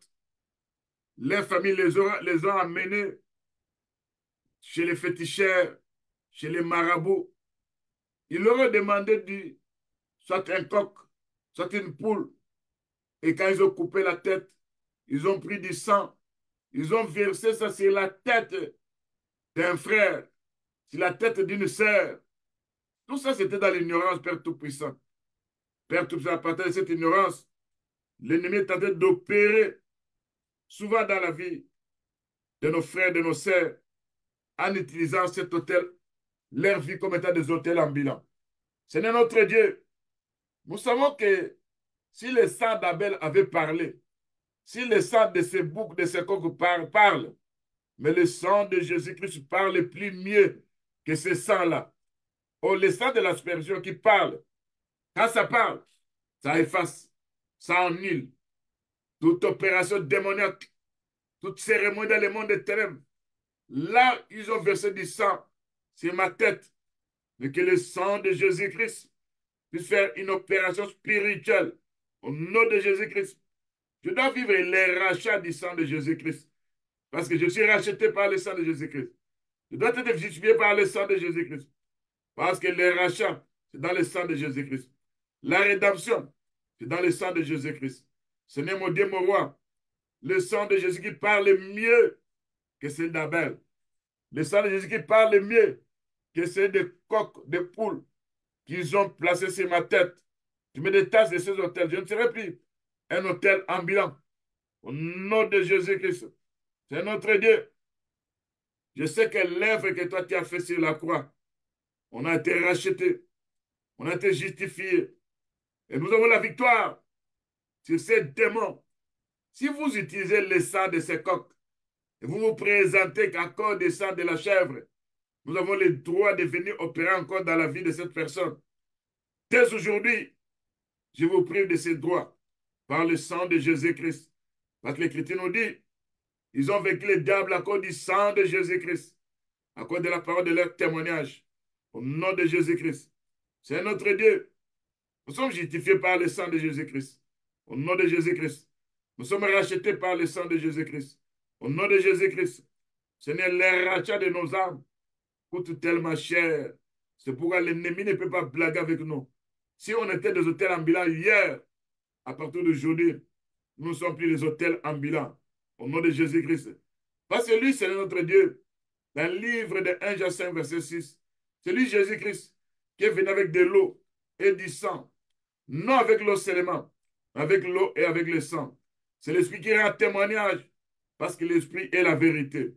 leurs familles les ont amenés chez les féticheurs, chez les marabouts. Ils leur ont demandé soit un coq, soit une poule. Et quand ils ont coupé la tête, ils ont pris du sang. Ils ont versé ça sur la tête d'un frère, sur la tête d'une sœur. Tout ça, c'était dans l'ignorance, Père Tout-Puissant. Père Tout-Puissant, à partir de cette ignorance, l'ennemi est en train d'opérer souvent dans la vie de nos frères, de nos sœurs, en utilisant cet hôtel, leur vie comme étant des hôtels ambulants. Seigneur notre Dieu, nous savons que si le sang d'Abel avait parlé, si le sang de ces boucs, de ces coqs parle, mais le sang de Jésus-Christ parle plus mieux que ce sang-là. Oh, le sang de l'aspersion qui parle, quand ça parle, ça efface, ça annule toute opération démoniaque, toute cérémonie dans le monde des ténèbres. Là, ils ont versé du sang sur ma tête, mais que le sang de Jésus-Christ puisse faire une opération spirituelle au nom de Jésus-Christ. Je dois vivre les rachats du sang de Jésus-Christ parce que je suis racheté par le sang de Jésus-Christ. Je dois être justifié par le sang de Jésus-Christ parce que les rachats, c'est dans le sang de Jésus-Christ. La rédemption, c'est dans le sang de Jésus-Christ. Seigneur mon Dieu, mon roi, le sang de Jésus qui parle mieux que celui d'Abel. Le sang de Jésus qui parle mieux que celui des coqs, des poules qu'ils ont placé sur ma tête. Je me détache de ces hôtels. Je ne serai plus un hôtel ambulant. Au nom de Jésus-Christ. C'est notre Dieu. Je sais que l'œuvre que toi tu as fait sur la croix, on a été racheté, on a été justifié. Et nous avons la victoire sur ces démons. Si vous utilisez le sang de ces coqs et vous vous présentez qu'à cause du sang de la chèvre, nous avons le droit de venir opérer encore dans la vie de cette personne. Dès aujourd'hui, je vous prive de ces droits par le sang de Jésus-Christ. Parce que l'Écriture nous dit, ils ont vaincu le diable à cause du sang de Jésus-Christ, à cause de la parole de leur témoignage. Au nom de Jésus-Christ. C'est notre Dieu. Nous sommes justifiés par le sang de Jésus-Christ. Au nom de Jésus-Christ. Nous sommes rachetés par le sang de Jésus-Christ. Au nom de Jésus-Christ. Seigneur, les rachats de nos âmes coûtent tellement cher. C'est pourquoi l'ennemi ne peut pas blaguer avec nous. Si on était des hôtels ambulants hier, à partir d'aujourd'hui, nous ne sommes plus les hôtels ambulants. Au nom de Jésus-Christ. Parce que lui, c'est notre Dieu. Dans le livre de 1 Jean 5, verset 6, c'est lui, Jésus-Christ, qui est venu avec de l'eau et du sang. Non avec l'eau seulement, avec l'eau et avec le sang. C'est l'Esprit qui rend témoignage, parce que l'Esprit est la vérité.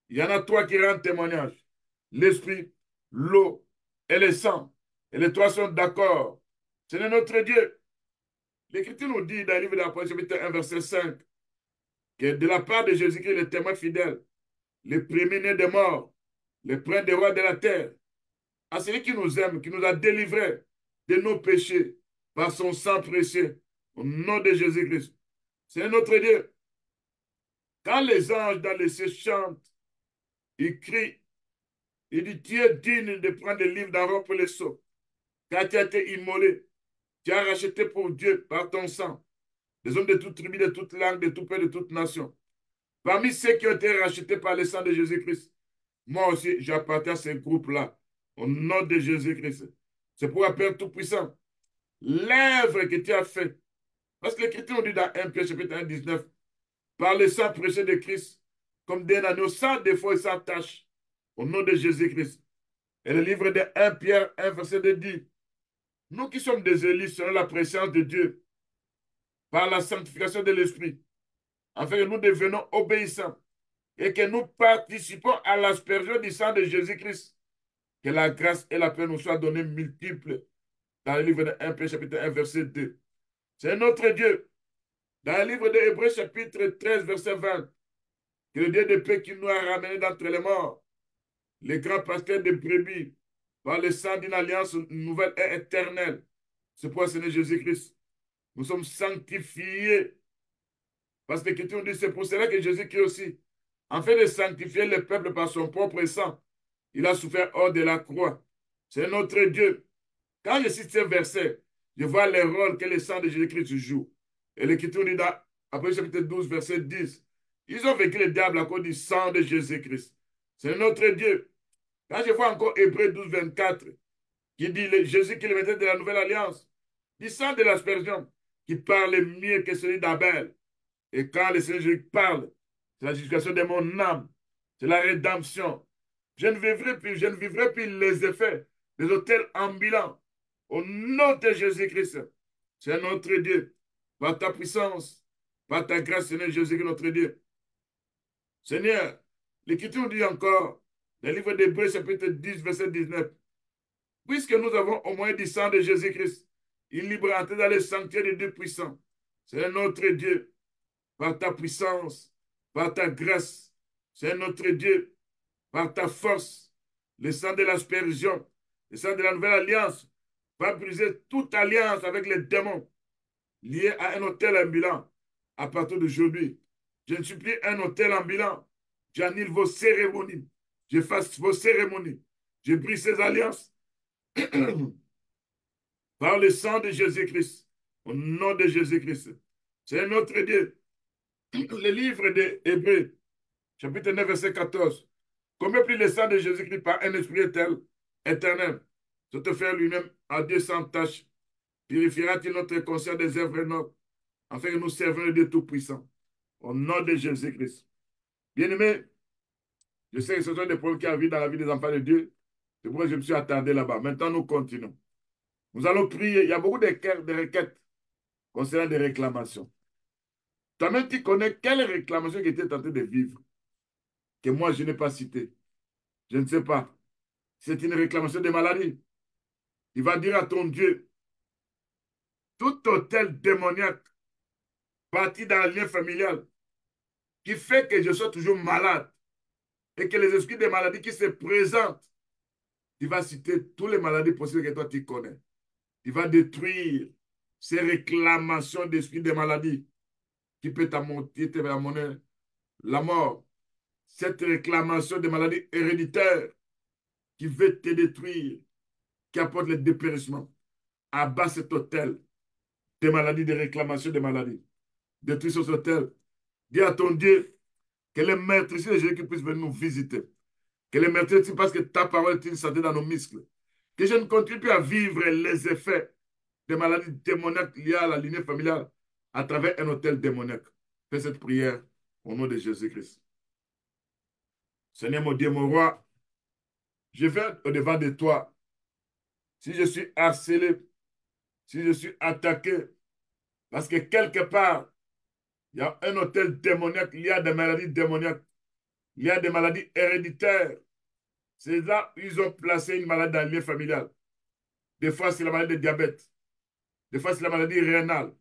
Il y en a trois qui rendent témoignage. L'Esprit, l'eau et le sang. Et les trois sont d'accord. C'est notre Dieu. L'Écriture nous dit dans le livre de l'Apocalypse, chapitre 1, verset 5, que de la part de Jésus-Christ, le témoin fidèle, le premier-né des morts, le prince des rois de la terre, à celui qui nous aime, qui nous a délivrés de nos péchés par son sang précieux, au nom de Jésus-Christ. C'est notre Dieu. Quand les anges dans le ciel chantent, ils crient, ils disent, tu es digne de prendre le livre d'Aaron pour les sceaux, car tu as été immolé, tu as racheté pour Dieu par ton sang, des hommes de toute tribu, de toute langue, de tout peuple, de toute nation. Parmi ceux qui ont été rachetés par le sang de Jésus-Christ, moi aussi, j'appartiens à ce groupe-là, au nom de Jésus-Christ. C'est pour Père Tout-Puissant, l'œuvre que tu as faite. Parce que l'Écriture nous dit dans 1 Pierre chapitre 1, 19, par le sang précieux de Christ, comme d'un agneau sans défaut et sans tache, au nom de Jésus-Christ. Et le livre de 1 Pierre 1, verset 2 dit, nous qui sommes des élus selon la présence de Dieu, par la sanctification de l'Esprit, afin que nous devenons obéissants et que nous participons à l'aspersion du sang de Jésus-Christ. Que la grâce et la paix nous soient données multiples. Dans le livre de 1 Pierre chapitre 1, verset 2. C'est notre Dieu. Dans le livre de Hébreux chapitre 13, verset 20. Que le Dieu de paix qui nous a ramenés d'entre les morts, les grands pasteurs de brebis, par le sang d'une alliance nouvelle et éternelle. C'est pour Seigneur Jésus-Christ. Nous sommes sanctifiés. Parce que l'Écriture dit, c'est pour cela que Jésus-Christ aussi, en fait de sanctifier le peuple par son propre sang, il a souffert hors de la croix. C'est notre Dieu. Quand je cite ce verset, je vois le rôle que le sang de Jésus-Christ joue. Et l'Écriture dit dans Apocalypse chapitre 12, verset 10, ils ont vaincu le diable à cause du sang de Jésus-Christ. C'est notre Dieu. Quand je vois encore Hébreux 12, 24, qui dit Jésus qui est le maître de la nouvelle alliance, du sang de l'aspersion, qui parle mieux que celui d'Abel. Et quand le Seigneur Jésus parle, c'est la justification de mon âme, c'est la rédemption. Je ne vivrai plus les effets des hôtels ambulants. Au nom de Jésus-Christ, c'est notre Dieu. Par ta puissance, par ta grâce, Seigneur Jésus-Christ, notre Dieu. Seigneur, l'Écriture dit encore, dans le livre d'Hébreux, chapitre 10, verset 19, puisque nous avons au moins du sang de Jésus-Christ, une libre entrée dans le sanctuaire de Dieu puissant. C'est notre Dieu. Par ta puissance, par ta grâce, c'est notre Dieu. Par ta force, le sang de l'aspersion, le sang de la nouvelle alliance, va briser toute alliance avec les démons liés à un hôtel ambulant, à partir d'aujourd'hui, je ne suis plus un hôtel ambulant. J'annule vos cérémonies. J'efface vos cérémonies. Je brise ces alliances par le sang de Jésus-Christ. Au nom de Jésus-Christ. C'est notre Dieu. Le livre des Hébreux, chapitre 9, verset 14. Combien plus le sang de Jésus-Christ par un esprit éternel, se te faire lui-même à 200 tâches, purifiera-t-il notre conscience des œuvres nobles, afin que nous servons le Dieu Tout-Puissant. Au nom de Jésus-Christ. Bien-aimés, je sais que ce sont des problèmes qui arrivent dans la vie des enfants de Dieu. C'est pourquoi je me suis attardé là-bas. Maintenant, nous continuons. Nous allons prier. Il y a beaucoup de requêtes concernant des réclamations. Toi-même, tu connais quelle réclamation que tu es en train de vivre, que moi, je n'ai pas citée. Je ne sais pas. C'est une réclamation de maladie. Il va dire à ton Dieu, tout hôtel démoniaque bâti dans le lien familial qui fait que je sois toujours malade et que les esprits des maladies qui se présentent, il va citer toutes les maladies possibles que toi tu connais. Il va détruire ces réclamations d'esprits des maladies qui peut t'amener la mort. Cette réclamation des maladies héréditaires qui veut te détruire, qui apporte le dépérissement. Abat cet hôtel des maladies, des réclamations des maladies. Détruis cet hôtel. Dis à ton Dieu que les maîtrises de Jésus qui puissent venir nous visiter. Que les maîtrises, parce que ta parole est une santé dans nos muscles. Que je ne continue plus à vivre les effets des maladies démoniaques liées à la lignée familiale à travers un hôtel démoniaque. Fais cette prière au nom de Jésus-Christ. Seigneur mon Dieu, mon roi, je viens au-devant de toi. Si je suis harcelé, si je suis attaqué, parce que quelque part, il y a un hôtel démoniaque, il y a des maladies démoniaques, il y a des maladies héréditaires. C'est là où ils ont placé une maladie dans le lien familial. Des fois, c'est la maladie de diabète. Des fois, c'est la maladie rénale.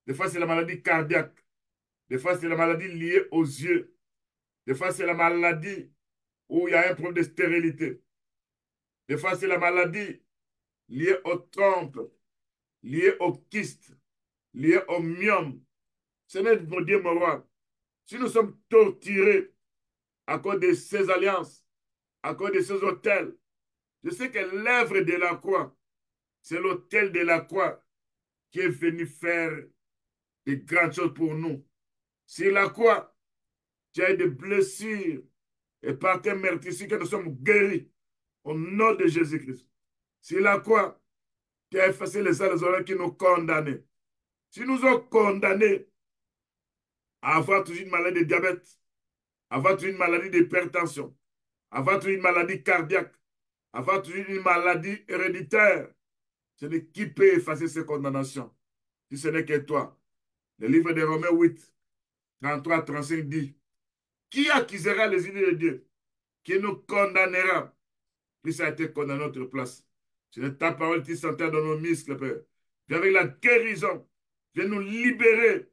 Des fois, c'est la maladie cardiaque. Des fois, c'est la maladie liée aux yeux. Des fois, c'est la maladie où il y a un problème de stérilité. Des fois, c'est la maladie liée aux trompes, liée aux kystes, liée au myome. Seigneur, mon Dieu, mon roi, si nous sommes torturés à cause de ces alliances, à cause de ces hôtels, je sais que l'œuvre de la croix, c'est l'autel de la croix qui est venu faire de grandes choses pour nous. Sur la croix, tu as eu des blessures et par tes meurtrissures que nous sommes guéris au nom de Jésus-Christ. Sur la croix, tu as effacé les salles qui nous condamnaient. Si nous ont condamnés à avoir toujours une maladie de diabète, à avoir toujours une maladie d'hypertension, à avoir toujours une maladie cardiaque, à avoir toujours une maladie héréditaire, ce n'est qui peut effacer ces condamnations, si ce n'est que toi. Le livre de Romains 8, 33, 35 dit, qui accusera les idées de Dieu? Qui nous condamnera? Christ a été condamné à notre place. C'est ta parole qui s'enterre dans nos muscles, Père. Viens avec la guérison. Viens nous libérer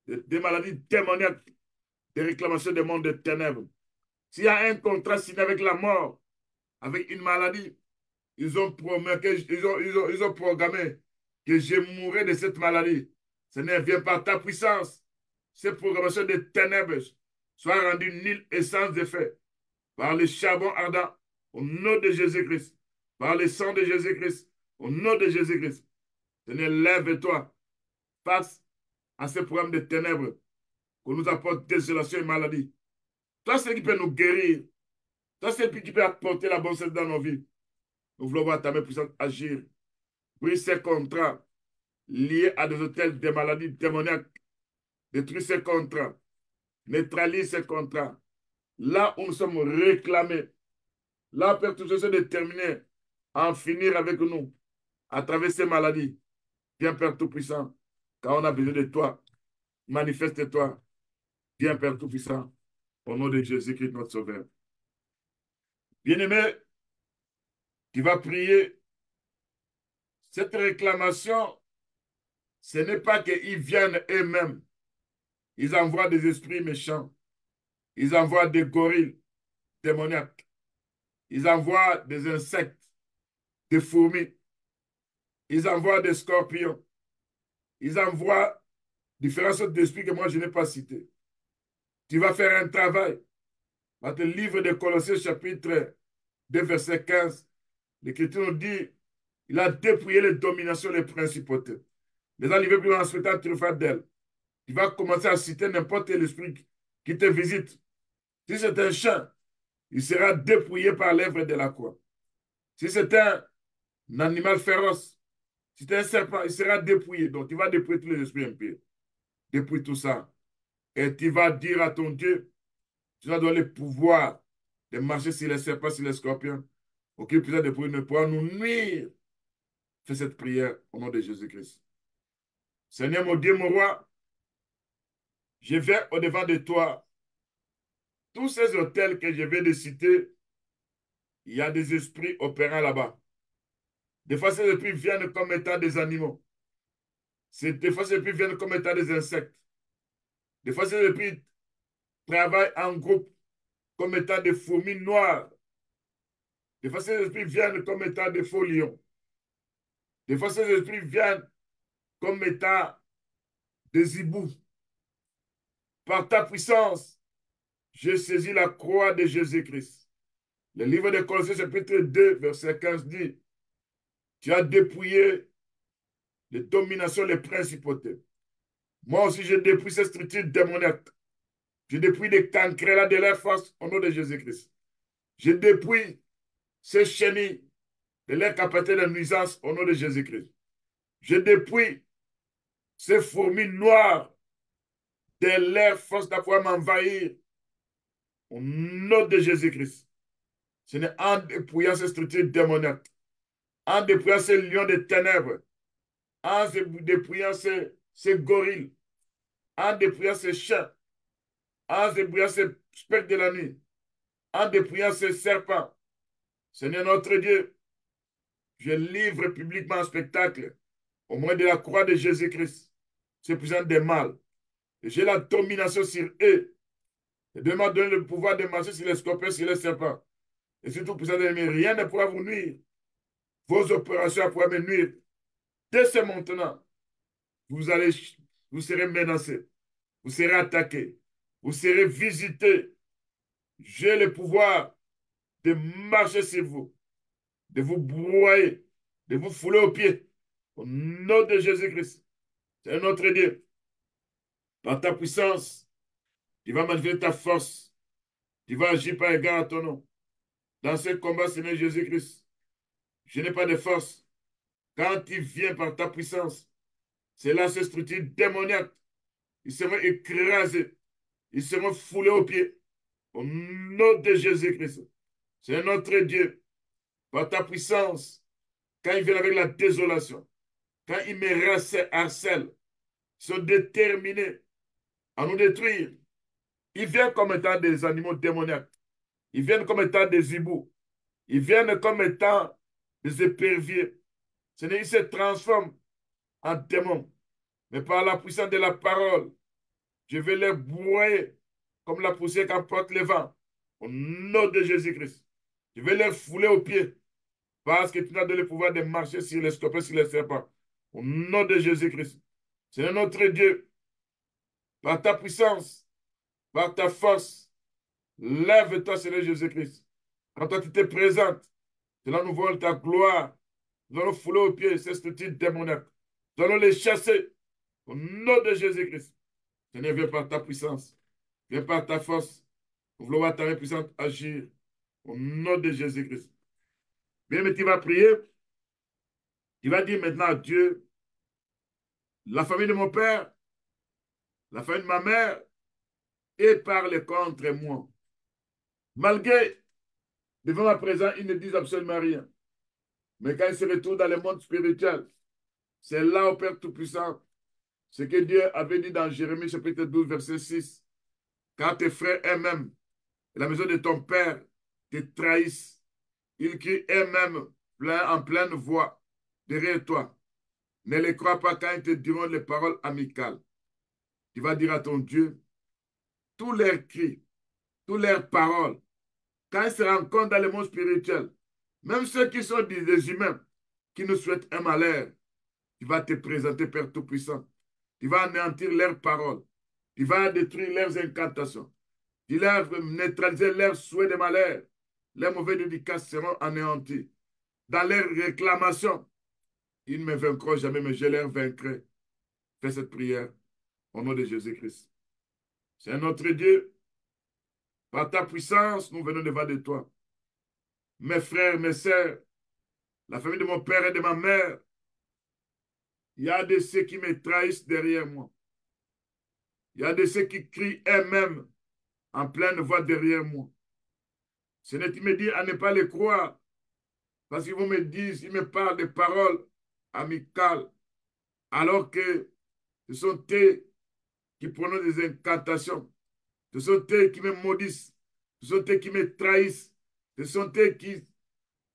des maladies démoniaques, des réclamations des mondes de ténèbres. S'il y a un contrat signé avec la mort, avec une maladie, ils ont programmé que je mourrai de cette maladie. Seigneur, viens par ta puissance. Cette programmation de ténèbres soit rendue nulle et sans effet par le charbon ardent au nom de Jésus-Christ, par le sang de Jésus-Christ, au nom de Jésus-Christ. Seigneur, lève-toi face à ce programme de ténèbres qu'on nous apporte désolation et maladie. Toi, c'est qui peut nous guérir. Toi, c'est qui peut apporter la bonne chose dans nos vies. Nous voulons voir ta main puissante agir. Brise ces contrats liés à des hôtels, des maladies démoniaques. Détruis ces contrats. Neutralise ces contrats. Là où nous sommes réclamés, là où Père, tout ceci est déterminé à en finir avec nous à travers ces maladies. Viens, Père Tout-Puissant, car on a besoin de toi. Manifeste-toi. Viens, Père Tout-Puissant, au nom de Jésus-Christ, notre Sauveur. Bien-aimé, tu vas prier. Cette réclamation, ce n'est pas qu'ils viennent eux-mêmes. Ils envoient des esprits méchants. Ils envoient des gorilles démoniaques. Ils envoient des insectes, des fourmis. Ils envoient des scorpions. Ils envoient différentes sortes d'esprits que moi je n'ai pas cités. Tu vas faire un travail. Dans le livre de Colossiens, chapitre 2, verset 15, l'Écriture nous dit, il a dépouillé les dominations, les principautés. Les arrivés plus en souhaitant triompher d'elles. Tu vas commencer à citer n'importe quel esprit qui te visite. Si c'est un chien, il sera dépouillé par l'œuvre de la croix. Si c'est un animal féroce, si c'est un serpent, il sera dépouillé. Donc, tu vas dépouiller tous les esprits impurs. Dépouille tout ça. Et tu vas dire à ton Dieu, tu vas donner le pouvoir de marcher sur les serpents, sur les scorpions. Aucune puissance de ne pourra nous nuire. Fais cette prière au nom de Jésus-Christ. Seigneur, mon Dieu, mon roi, je vais au-devant de toi. Tous ces hôtels que je viens de citer, il y a des esprits opérants là-bas. Des fois, ces esprits viennent comme étant des animaux. Des fois, ces esprits viennent comme étant des insectes. Des fois, ces esprits travaillent en groupe comme étant des fourmis noires. Des fois, ces esprits viennent comme étant des faux lions. Des fois, ces esprits viennent comme étant des hiboux. Par ta puissance, j'ai saisi la croix de Jésus-Christ. Le livre de Colossiens, chapitre 2, verset 15 dit, tu as dépouillé les dominations, les principautés. Moi aussi, je dépouille ces structures démoniaques. Je dépouille les cancrets là de leur force au nom de Jésus-Christ. Je dépouille ces chenilles de leur capacité de nuisance au nom de Jésus-Christ. Je dépouille ces fourmis noires de leur force d'avoir m'envahir au nom de Jésus-Christ. Ce n'est en dépouillant ces structures démoniaques, en dépouillant ces lions de ténèbres, en dépouillant ces gorilles, en dépouillant ces chiens, en dépouillant ces spectres de la nuit, en dépouillant ces serpents. Seigneur notre Dieu, je livre publiquement un spectacle au moyen de la croix de Jésus-Christ, ce puissant des mal. J'ai la domination sur eux. Et Dieu m'a donné le pouvoir de marcher sur les scorpions, sur les serpents. Et surtout, puissant de l'ennemi, rien ne pourra vous nuire. Vos opérations pourront me nuire. Dès ce maintenant, vous serez menacés, vous serez attaqués, vous serez visités. J'ai le pouvoir de marcher sur vous, de vous broyer, de vous fouler aux pieds. Au nom de Jésus-Christ, c'est notre Dieu. Par ta puissance, tu vas manifester ta force. Tu vas agir par égard à ton nom. Dans ce combat, Seigneur Jésus-Christ, je n'ai pas de force. Quand tu viens par ta puissance, c'est là ces structures démoniaques. Ils seront écrasés. Ils seront foulés aux pieds. Au nom de Jésus-Christ. C'est notre Dieu. Par ta puissance, quand ils viennent avec la désolation, quand ils me harcèlent, ils sont déterminés à nous détruire. Ils viennent comme étant des animaux démoniaques. Ils viennent comme étant des hiboux. Ils viennent comme étant des éperviers. Seigneur, ils se transforment en démons. Mais par la puissance de la parole, je vais les broyer comme la poussière qu'emporte le vent. Au nom de Jésus-Christ. Je vais les fouler aux pieds. Parce que tu n'as donné le pouvoir de marcher sur les scorpions, sur les serpents. Au nom de Jésus-Christ. C'est notre Dieu. Par ta puissance, par ta force, lève-toi, Seigneur Jésus-Christ. Quand toi tu te présentes, c'est là nous voyons ta gloire. Nous allons fouler aux pieds ces structures démoniaques. Nous allons les chasser. Au nom de Jésus-Christ. Seigneur, viens par ta puissance. Viens par ta force. Nous voulons voir ta main puissante agir. Au nom de Jésus-Christ. Bien, mais tu vas prier. Tu vas dire maintenant à Dieu, la famille de mon père, la famille de ma mère, et parle contre moi. Malgré, devant ma présence, ils ne disent absolument rien. Mais quand ils se retrouvent dans le monde spirituel, c'est là au Père Tout-Puissant, ce que Dieu avait dit dans Jérémie chapitre 12, verset 6. Quand tes frères eux-mêmes, et la maison de ton père, te trahissent, ils crient eux-mêmes en pleine voix derrière toi. Ne les crois pas quand ils te diront les paroles amicales. Tu vas dire à ton Dieu, tous leurs cris, toutes leurs paroles, quand ils se rencontrent dans le monde spirituel, même ceux qui sont des humains, qui nous souhaitent un malheur, tu vas te présenter, Père Tout-Puissant. Tu vas anéantir leurs paroles. Tu vas détruire leurs incantations. Tu vas neutraliser leurs souhaits de malheur. Les mauvais dédicaces seront anéantis. Dans leurs réclamations, ils ne me vaincront jamais, mais je les vaincrai. Fais cette prière au nom de Jésus-Christ. C'est notre Dieu. Par ta puissance, nous venons devant de toi. Mes frères, mes sœurs, la famille de mon père et de ma mère, il y a de ceux qui me trahissent derrière moi. Il y a de ceux qui crient eux-mêmes en pleine voix derrière moi. Ce n'est, tu me dis à ne pas les croire, parce qu'ils vont me dire, ils me parlent des paroles amicales, alors que ce sont eux qui prononcent des incantations. Ce sont eux qui me maudissent. Ce sont eux qui me trahissent. Ce sont eux qui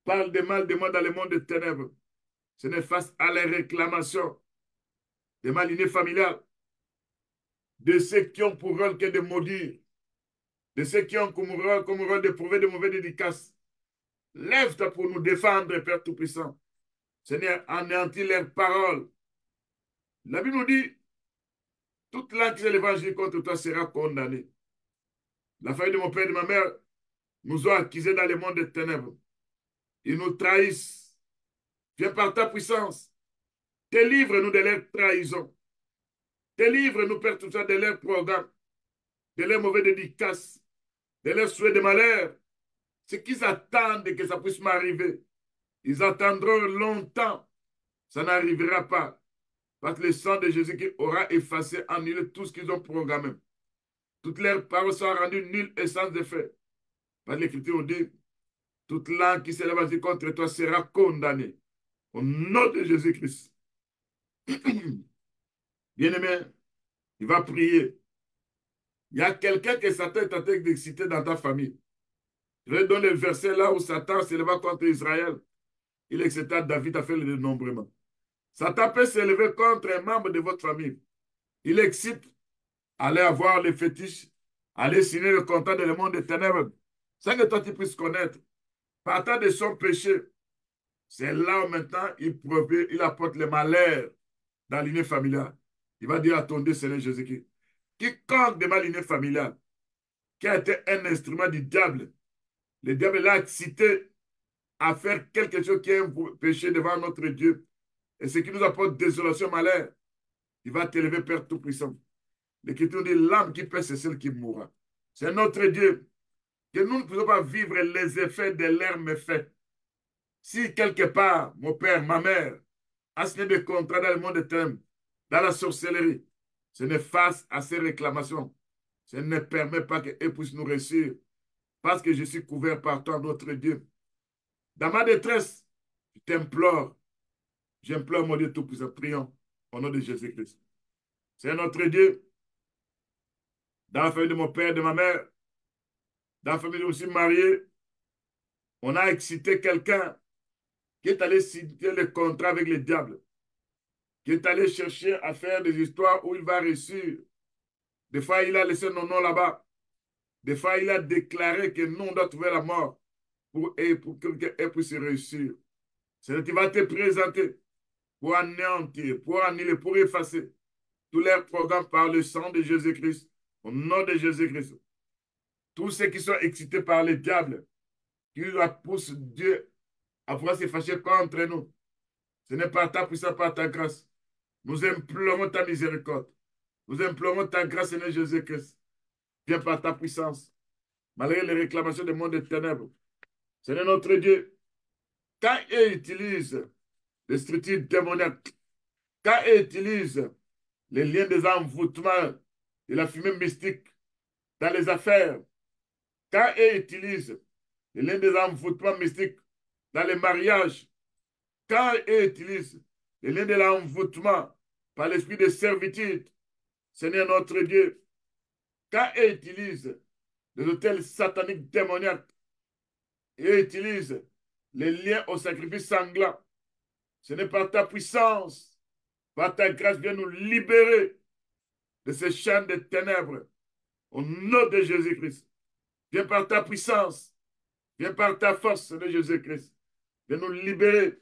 parlent de mal de moi dans le monde des ténèbres. Ce n'est face à les réclamations des malignés familiales, de ceux qui ont pour rôle que de maudire, de ceux qui ont comme rôle d'éprouver de mauvais dédicaces. Lève-toi pour nous défendre, Père Tout-Puissant. Seigneur, anéantis leurs paroles. La Bible nous dit, toute langue qui s'est l'évangile contre toi sera condamnée. La famille de mon père et de ma mère nous ont accusés dans le monde des ténèbres. Ils nous trahissent. Viens par ta puissance. Délivre-nous de leur trahison. Délivre-nous, Père Tout-Puissant, de leurs programmes, de leurs mauvais dédicaces, de leurs souhaits de malheur. Ce qu'ils attendent que ça puisse m'arriver. Ils attendront longtemps. Ça n'arrivera pas. Parce que le sang de Jésus qui aura effacé, annulé tout ce qu'ils ont programmé. Toutes leurs paroles sont rendues nulles et sans effet. Parce que l'Écriture nous dit, toute langue qui s'élève contre toi sera condamnée. Au nom de Jésus-Christ. Bien-aimé, il va prier. Il y a quelqu'un que Satan est en train d'exciter dans ta famille. Je vais donner le verset là où Satan s'éleva contre Israël. Il excita David à faire le dénombrement. Satan peut s'élever contre un membre de votre famille. Il excite, allez avoir les fétiches, allez signer le contrat dans le monde des ténèbres, sans que toi tu puisses connaître. Partant de son péché, c'est là où maintenant il apporte le malheur dans l'unité familiale. Il va dire à ton Dieu, Seigneur Jésus-Christ, quiconque de ma lignée familiale, qui a été un instrument du diable, le diable l'a excité à faire quelque chose qui est un péché devant notre Dieu, et ce qui nous apporte désolation, malheur, il va t'élever, Père Tout-Puissant. L'Écriture dit, l'âme qui pèse, c'est celle qui mourra. C'est notre Dieu. Que nous ne pouvons pas vivre les effets de leurs méfaits. Si quelque part, mon père, ma mère, a signé des contrats dans le monde des ténèbres, dans la sorcellerie, ce n'est face à ces réclamations. Ce ne permet pas qu'elles puissent nous réussir. Parce que je suis couvert par toi, notre Dieu. Dans ma détresse, je t'implore. J'implore mon Dieu Tout-Puissant. Prions au nom de Jésus-Christ. C'est notre Dieu. Dans la famille de mon père et de ma mère, dans la famille aussi mariée, on a excité quelqu'un qui est allé signer le contrat avec le diable, qui est allé chercher à faire des histoires où il va réussir. Des fois, il a laissé nos noms là-bas. Des fois, il a déclaré que nous, on doit trouver la mort pour qu'elle puisse réussir. C'est qu'il va te présenter pour anéantir, pour annuler, pour effacer tous leurs programmes par le sang de Jésus-Christ, au nom de Jésus-Christ. Tous ceux qui sont excités par le diable, qui poussent Dieu à pouvoir se fâcher contre nous. Ce n'est pas ta puissance, pas ta grâce. Nous implorons ta miséricorde. Nous implorons ta grâce, Seigneur Jésus-Christ. Viens par ta puissance. Malgré les réclamations du monde des ténèbres. Seigneur notre Dieu, quand ils utilisent les structures démoniaques, quand ils utilisent les liens des envoûtements et la fumée mystique dans les affaires, quand ils utilisent les liens des envoûtements mystiques dans les mariages, quand ils utilisent les liens de l'envoûtement par l'esprit de servitude, Seigneur notre Dieu, quand ils utilisent les hôtels sataniques démoniaques et utilisent les liens au sacrifice sanglant, ce n'est pas ta puissance, par ta grâce, viens nous libérer de ces chaînes de ténèbres. Au nom de Jésus-Christ. Viens par ta puissance. Viens par ta force de Jésus-Christ. Viens nous libérer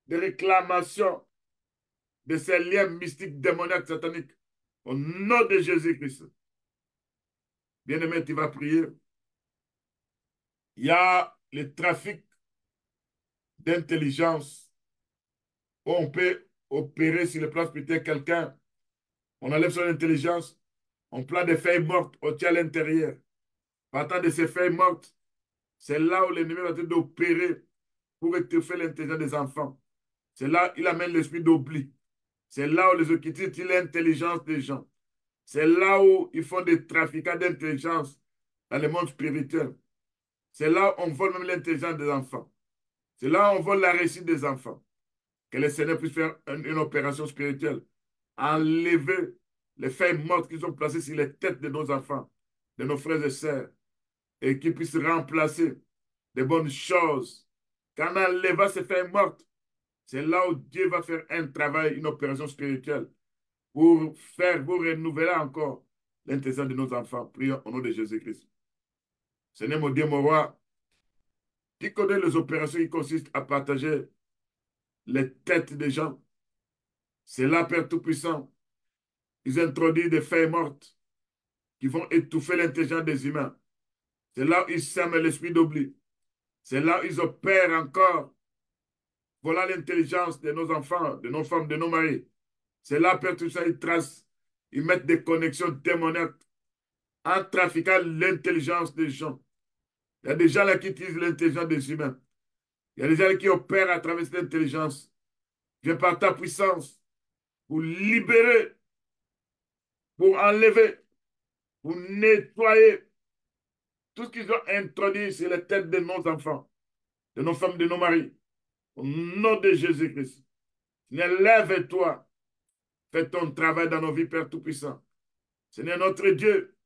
des réclamations de ces liens mystiques, démoniaques, sataniques. Au nom de Jésus-Christ. Bien-aimé, tu vas prier. Il y a le trafic d'intelligence où on peut opérer sur le plan spirituel quelqu'un. On enlève son intelligence, on plante des feuilles mortes au à l'intérieur. Partant de ces feuilles mortes, c'est là où l'ennemi va d'opérer pour étouffer l'intelligence des enfants. C'est là où il amène l'esprit d'oubli. C'est là où les occultistes utilisent l'intelligence des gens. C'est là où ils font des trafiquants d'intelligence dans le monde spirituel. C'est là où on vole même l'intelligence des enfants. C'est là où on vole la réussite des enfants. Que le Seigneur puisse faire une opération spirituelle. Enlever les feuilles mortes qu'ils ont placées sur les têtes de nos enfants, de nos frères et sœurs, et qu'ils puissent remplacer des bonnes choses. Quand on enlèvera ces feuilles mortes, c'est là où Dieu va faire un travail, une opération spirituelle pour faire, pour renouveler encore l'intelligence de nos enfants. Prions au nom de Jésus-Christ. Seigneur mon Dieu, mon roi, qui connaît les opérations qui consistent à partager les têtes des gens. C'est là, Père Tout-Puissant. Ils introduisent des feuilles mortes qui vont étouffer l'intelligence des humains. C'est là où ils sèment l'esprit d'oubli. C'est là où ils opèrent encore. Voilà l'intelligence de nos enfants, de nos femmes, de nos maris. C'est là, Père Tout-Puissant, ils tracent, ils mettent des connexions démoniaques en trafiquant l'intelligence des gens. Il y a des gens là qui utilisent l'intelligence des humains. Il y a des gens qui opèrent à travers cette intelligence. Viens par ta puissance pour libérer, pour enlever, pour nettoyer tout ce qu'ils ont introduit sur les têtes de nos enfants, de nos femmes, de nos maris. Au nom de Jésus-Christ. Seigneur, lève-toi. Fais ton travail dans nos vies, Père Tout-Puissant. Seigneur notre Dieu,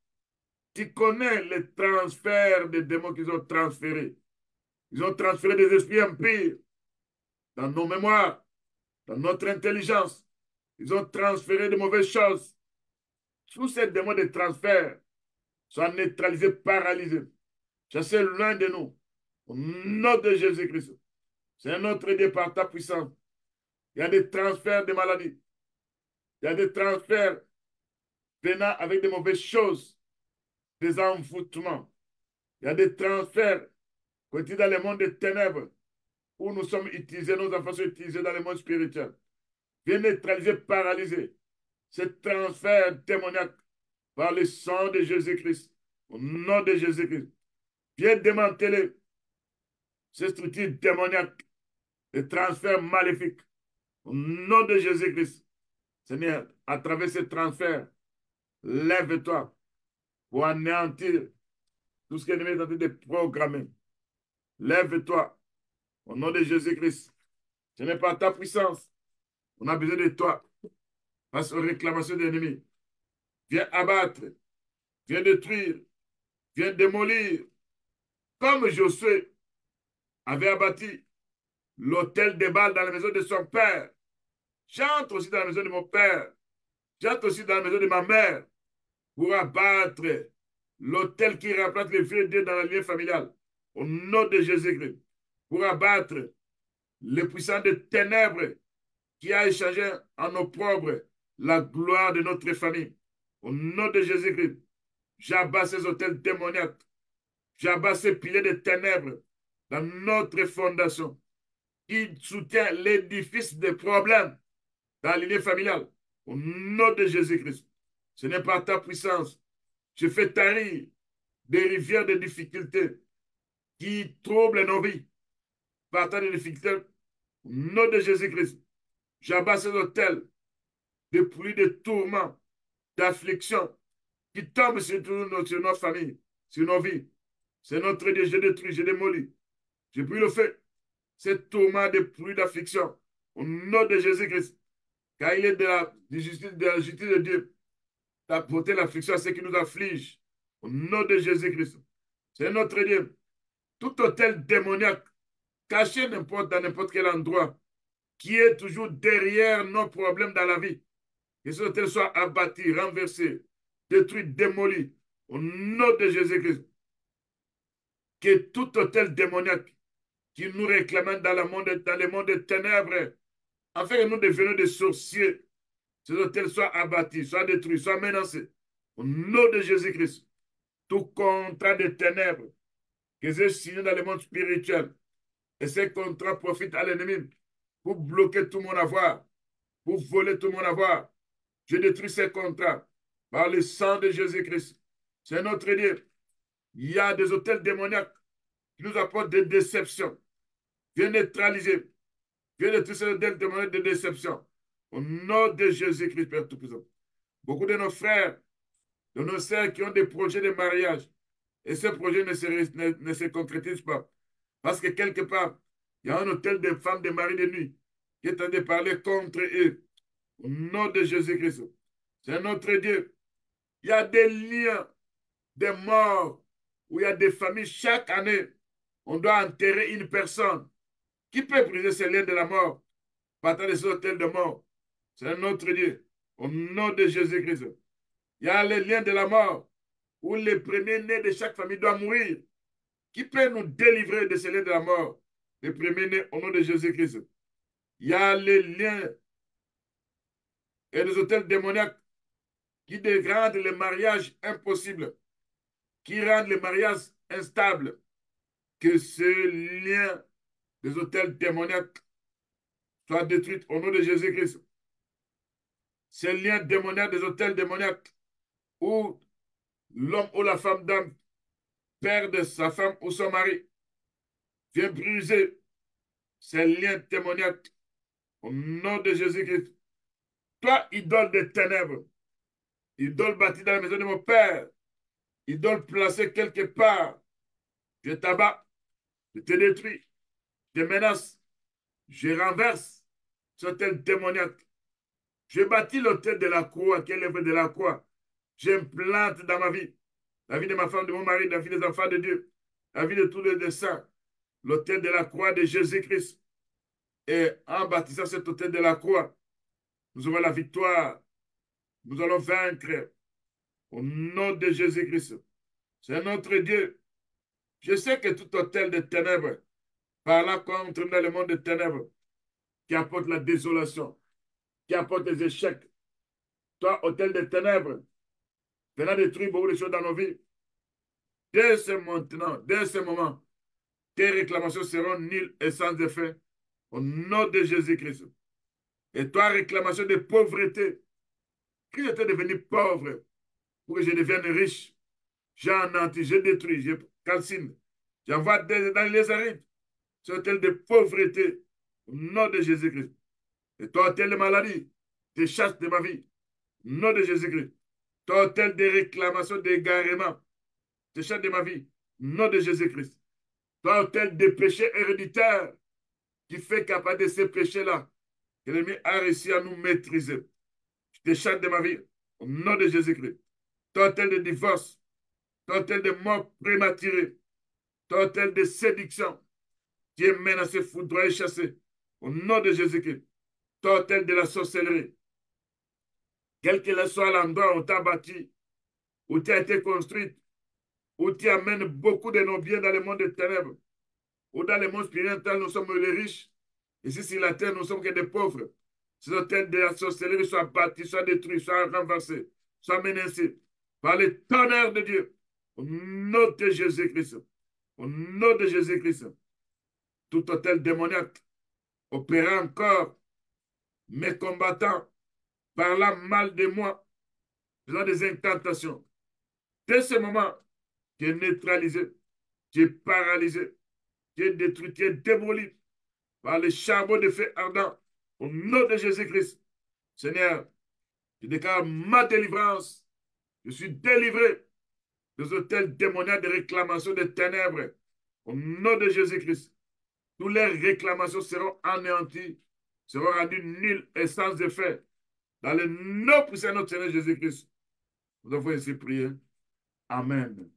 tu connais les transferts des démons qu'ils ont transférés. Ils ont transféré des esprits impurs dans nos mémoires, dans notre intelligence. Ils ont transféré de mauvaises choses. Tous ces démons de transfert sont neutralisés, paralysés. Chassés loin de nous. Au nom de Jésus-Christ. C'est notre Dieu par ta puissance. Il y a des transferts de maladies. Il y a des transferts venant avec de mauvaises choses, des envoûtements. Il y a des transferts qui dans le monde des ténèbres où nous sommes utilisés, nos enfants sont utilisés dans le monde spirituel. Viens neutraliser, paralyser ce transfert démoniaque par le sang de Jésus-Christ. Au nom de Jésus-Christ. Viens démanteler ces structures démoniaques, les transferts maléfiques. Au nom de Jésus-Christ. Seigneur, à travers ces transferts, lève-toi pour anéantir tout ce que l'ennemi est en train de programmer. Lève-toi au nom de Jésus-Christ. Ce n'est pas ta puissance. On a besoin de toi face aux réclamations de l'ennemi. Viens abattre, viens détruire, viens démolir. Comme Josué avait abattu l'autel de Baal dans la maison de son père. J'entre aussi dans la maison de mon père. J'entre aussi dans la maison de ma mère pour abattre l'autel qui remplace le vieux Dieu dans la lignée familiale. Au nom de Jésus-Christ. Pour abattre le puissant de ténèbres qui a échangé en opprobre la gloire de notre famille. Au nom de Jésus-Christ, j'abats ces hôtels démoniaques. J'abats ces piliers de ténèbres dans notre fondation qui soutient l'édifice des problèmes dans la lignée familiale. Au nom de Jésus-Christ, ce n'est pas ta puissance. Je fais tarir des rivières de difficultés qui troublent nos vies. Partant des difficultés, au nom de Jésus-Christ, j'abats ces hôtels de pluie, de tourments, d'afflictions qui tombent sur nos familles, sur nos vies. C'est notre Dieu, je détruis, je démolis. Je prie le feu. Ces tourments de pluie, d'affliction, au nom de Jésus-Christ, car il est de la justice de Dieu d'apporter l'affliction à ceux qui nous affligent, au nom de Jésus-Christ. C'est notre Dieu. Tout hôtel démoniaque, caché dans n'importe quel endroit, qui est toujours derrière nos problèmes dans la vie, que ce hôtel soit abattu, renversé, détruit, démoli, au nom de Jésus-Christ. Que tout hôtel démoniaque qui nous réclame dans le monde des ténèbres afin que nous devenions des sorciers. Ces hôtels soient abattus, soient détruits, soient menacés. Au nom de Jésus-Christ, tout contrat de ténèbres que j'ai signé dans le monde spirituel, et ces contrats profitent à l'ennemi pour bloquer tout mon avoir, pour voler tout mon avoir. Je détruis ces contrats par le sang de Jésus-Christ. C'est notre Dieu. Il y a des hôtels démoniaques qui nous apportent des déceptions. Viens neutraliser. Viens détruire ces hôtels démoniaques de déception. Au nom de Jésus-Christ, Père Tout-Puissant. Beaucoup de nos frères, de nos sœurs qui ont des projets de mariage, et ces projets ne se concrétisent pas. Parce que quelque part, il y a un hôtel de femmes, de maris de nuit, qui est en train de parler contre eux. Au nom de Jésus-Christ. C'est notre Dieu. Il y a des liens, des morts, où il y a des familles. Chaque année, on doit enterrer une personne. Qui peut briser ces liens de la mort? Partant de ces hôtels de mort. C'est notre Dieu. Au nom de Jésus-Christ. Il y a les liens de la mort, où le premier-né de chaque famille doit mourir. Qui peut nous délivrer de ces liens de la mort? Le premier-né au nom de Jésus-Christ. Il y a les liens et les hôtels démoniaques qui rendent le mariage impossible, qui rendent le mariage instable. Que ce lien des hôtels démoniaques soit détruit au nom de Jésus-Christ. Ces liens démoniaques des hôtels démoniaques où l'homme ou la femme d'âme perd sa femme ou son mari vient briser ces liens démoniaques au nom de Jésus-Christ. Toi, idole des ténèbres, idole bâtie dans la maison de mon père, idole placée quelque part, je t'abats, je te détruis, je te menace, je renverse cet hôtel démoniaque. Je bâtis l'autel de la croix, qui est l'œuvre de la croix. J'implante dans ma vie, la vie de ma femme, de mon mari, la vie des enfants de Dieu, la vie de tous les saints, l'autel de la croix de Jésus-Christ. Et en bâtissant cet autel de la croix, nous aurons la victoire. Nous allons vaincre au nom de Jésus-Christ. C'est notre Dieu. Je sais que tout autel de ténèbres, parlant contre nous dans le monde de ténèbres, qui apporte la désolation, qui apporte les échecs, toi, autel de ténèbres, venant détruire beaucoup de choses dans nos vies, dès ce moment, tes réclamations seront nulles et sans effet au nom de Jésus-Christ. Et toi, réclamation de pauvreté, qui était devenu pauvre pour que je devienne riche, j'anéantis, je détruis, je calcine, j'envoie dans les arides, sur tel de pauvreté au nom de Jésus-Christ. Et toi, tel de maladie, te chasse de ma vie au nom de Jésus-Christ. Toi, tel de réclamation, d'égarement, te chasse de ma vie au nom de Jésus-Christ. Toi, tel de péché héréditaire qui fait qu'à part de ces péchés-là, l'ennemi a réussi à nous maîtriser. Je te chasse de ma vie au nom de Jésus-Christ. Toi, tel de divorce, toi, tel de mort prématurée, toi, tel de séduction, qui est menacé, foudroyé, chassé au nom de Jésus-Christ. Toi, tel de la sorcellerie, quel que soit l'endroit où tu as bâti, où tu as été construite, où tu amènes beaucoup de nos biens dans le monde des ténèbres, ou dans le monde spirituel, nous sommes les riches. Ici, sur la terre, nous sommes que des pauvres. Ces hôtels de la sorcellerie soient bâtis, soient détruits, soient renversés, soient menacés par le tonnerre de Dieu. Au nom de Jésus-Christ. Au nom de Jésus-Christ. Tout hôtel démoniaque opérant encore mes combattants, parlant mal de moi, faisant des incantations. Dès ce moment, tu es neutralisé, tu es paralysé, tu es détruit, tu es démoli par le charbon de feu ardent. Au nom de Jésus-Christ, Seigneur, je déclare ma délivrance. Je suis délivré des hôtels démoniaques de réclamation des ténèbres. Au nom de Jésus-Christ, toutes les réclamations seront anéanties, seront rendues nulles et sans effet. Dans le nom puissant de notre Seigneur Jésus-Christ, nous avons ainsi prié. Amen.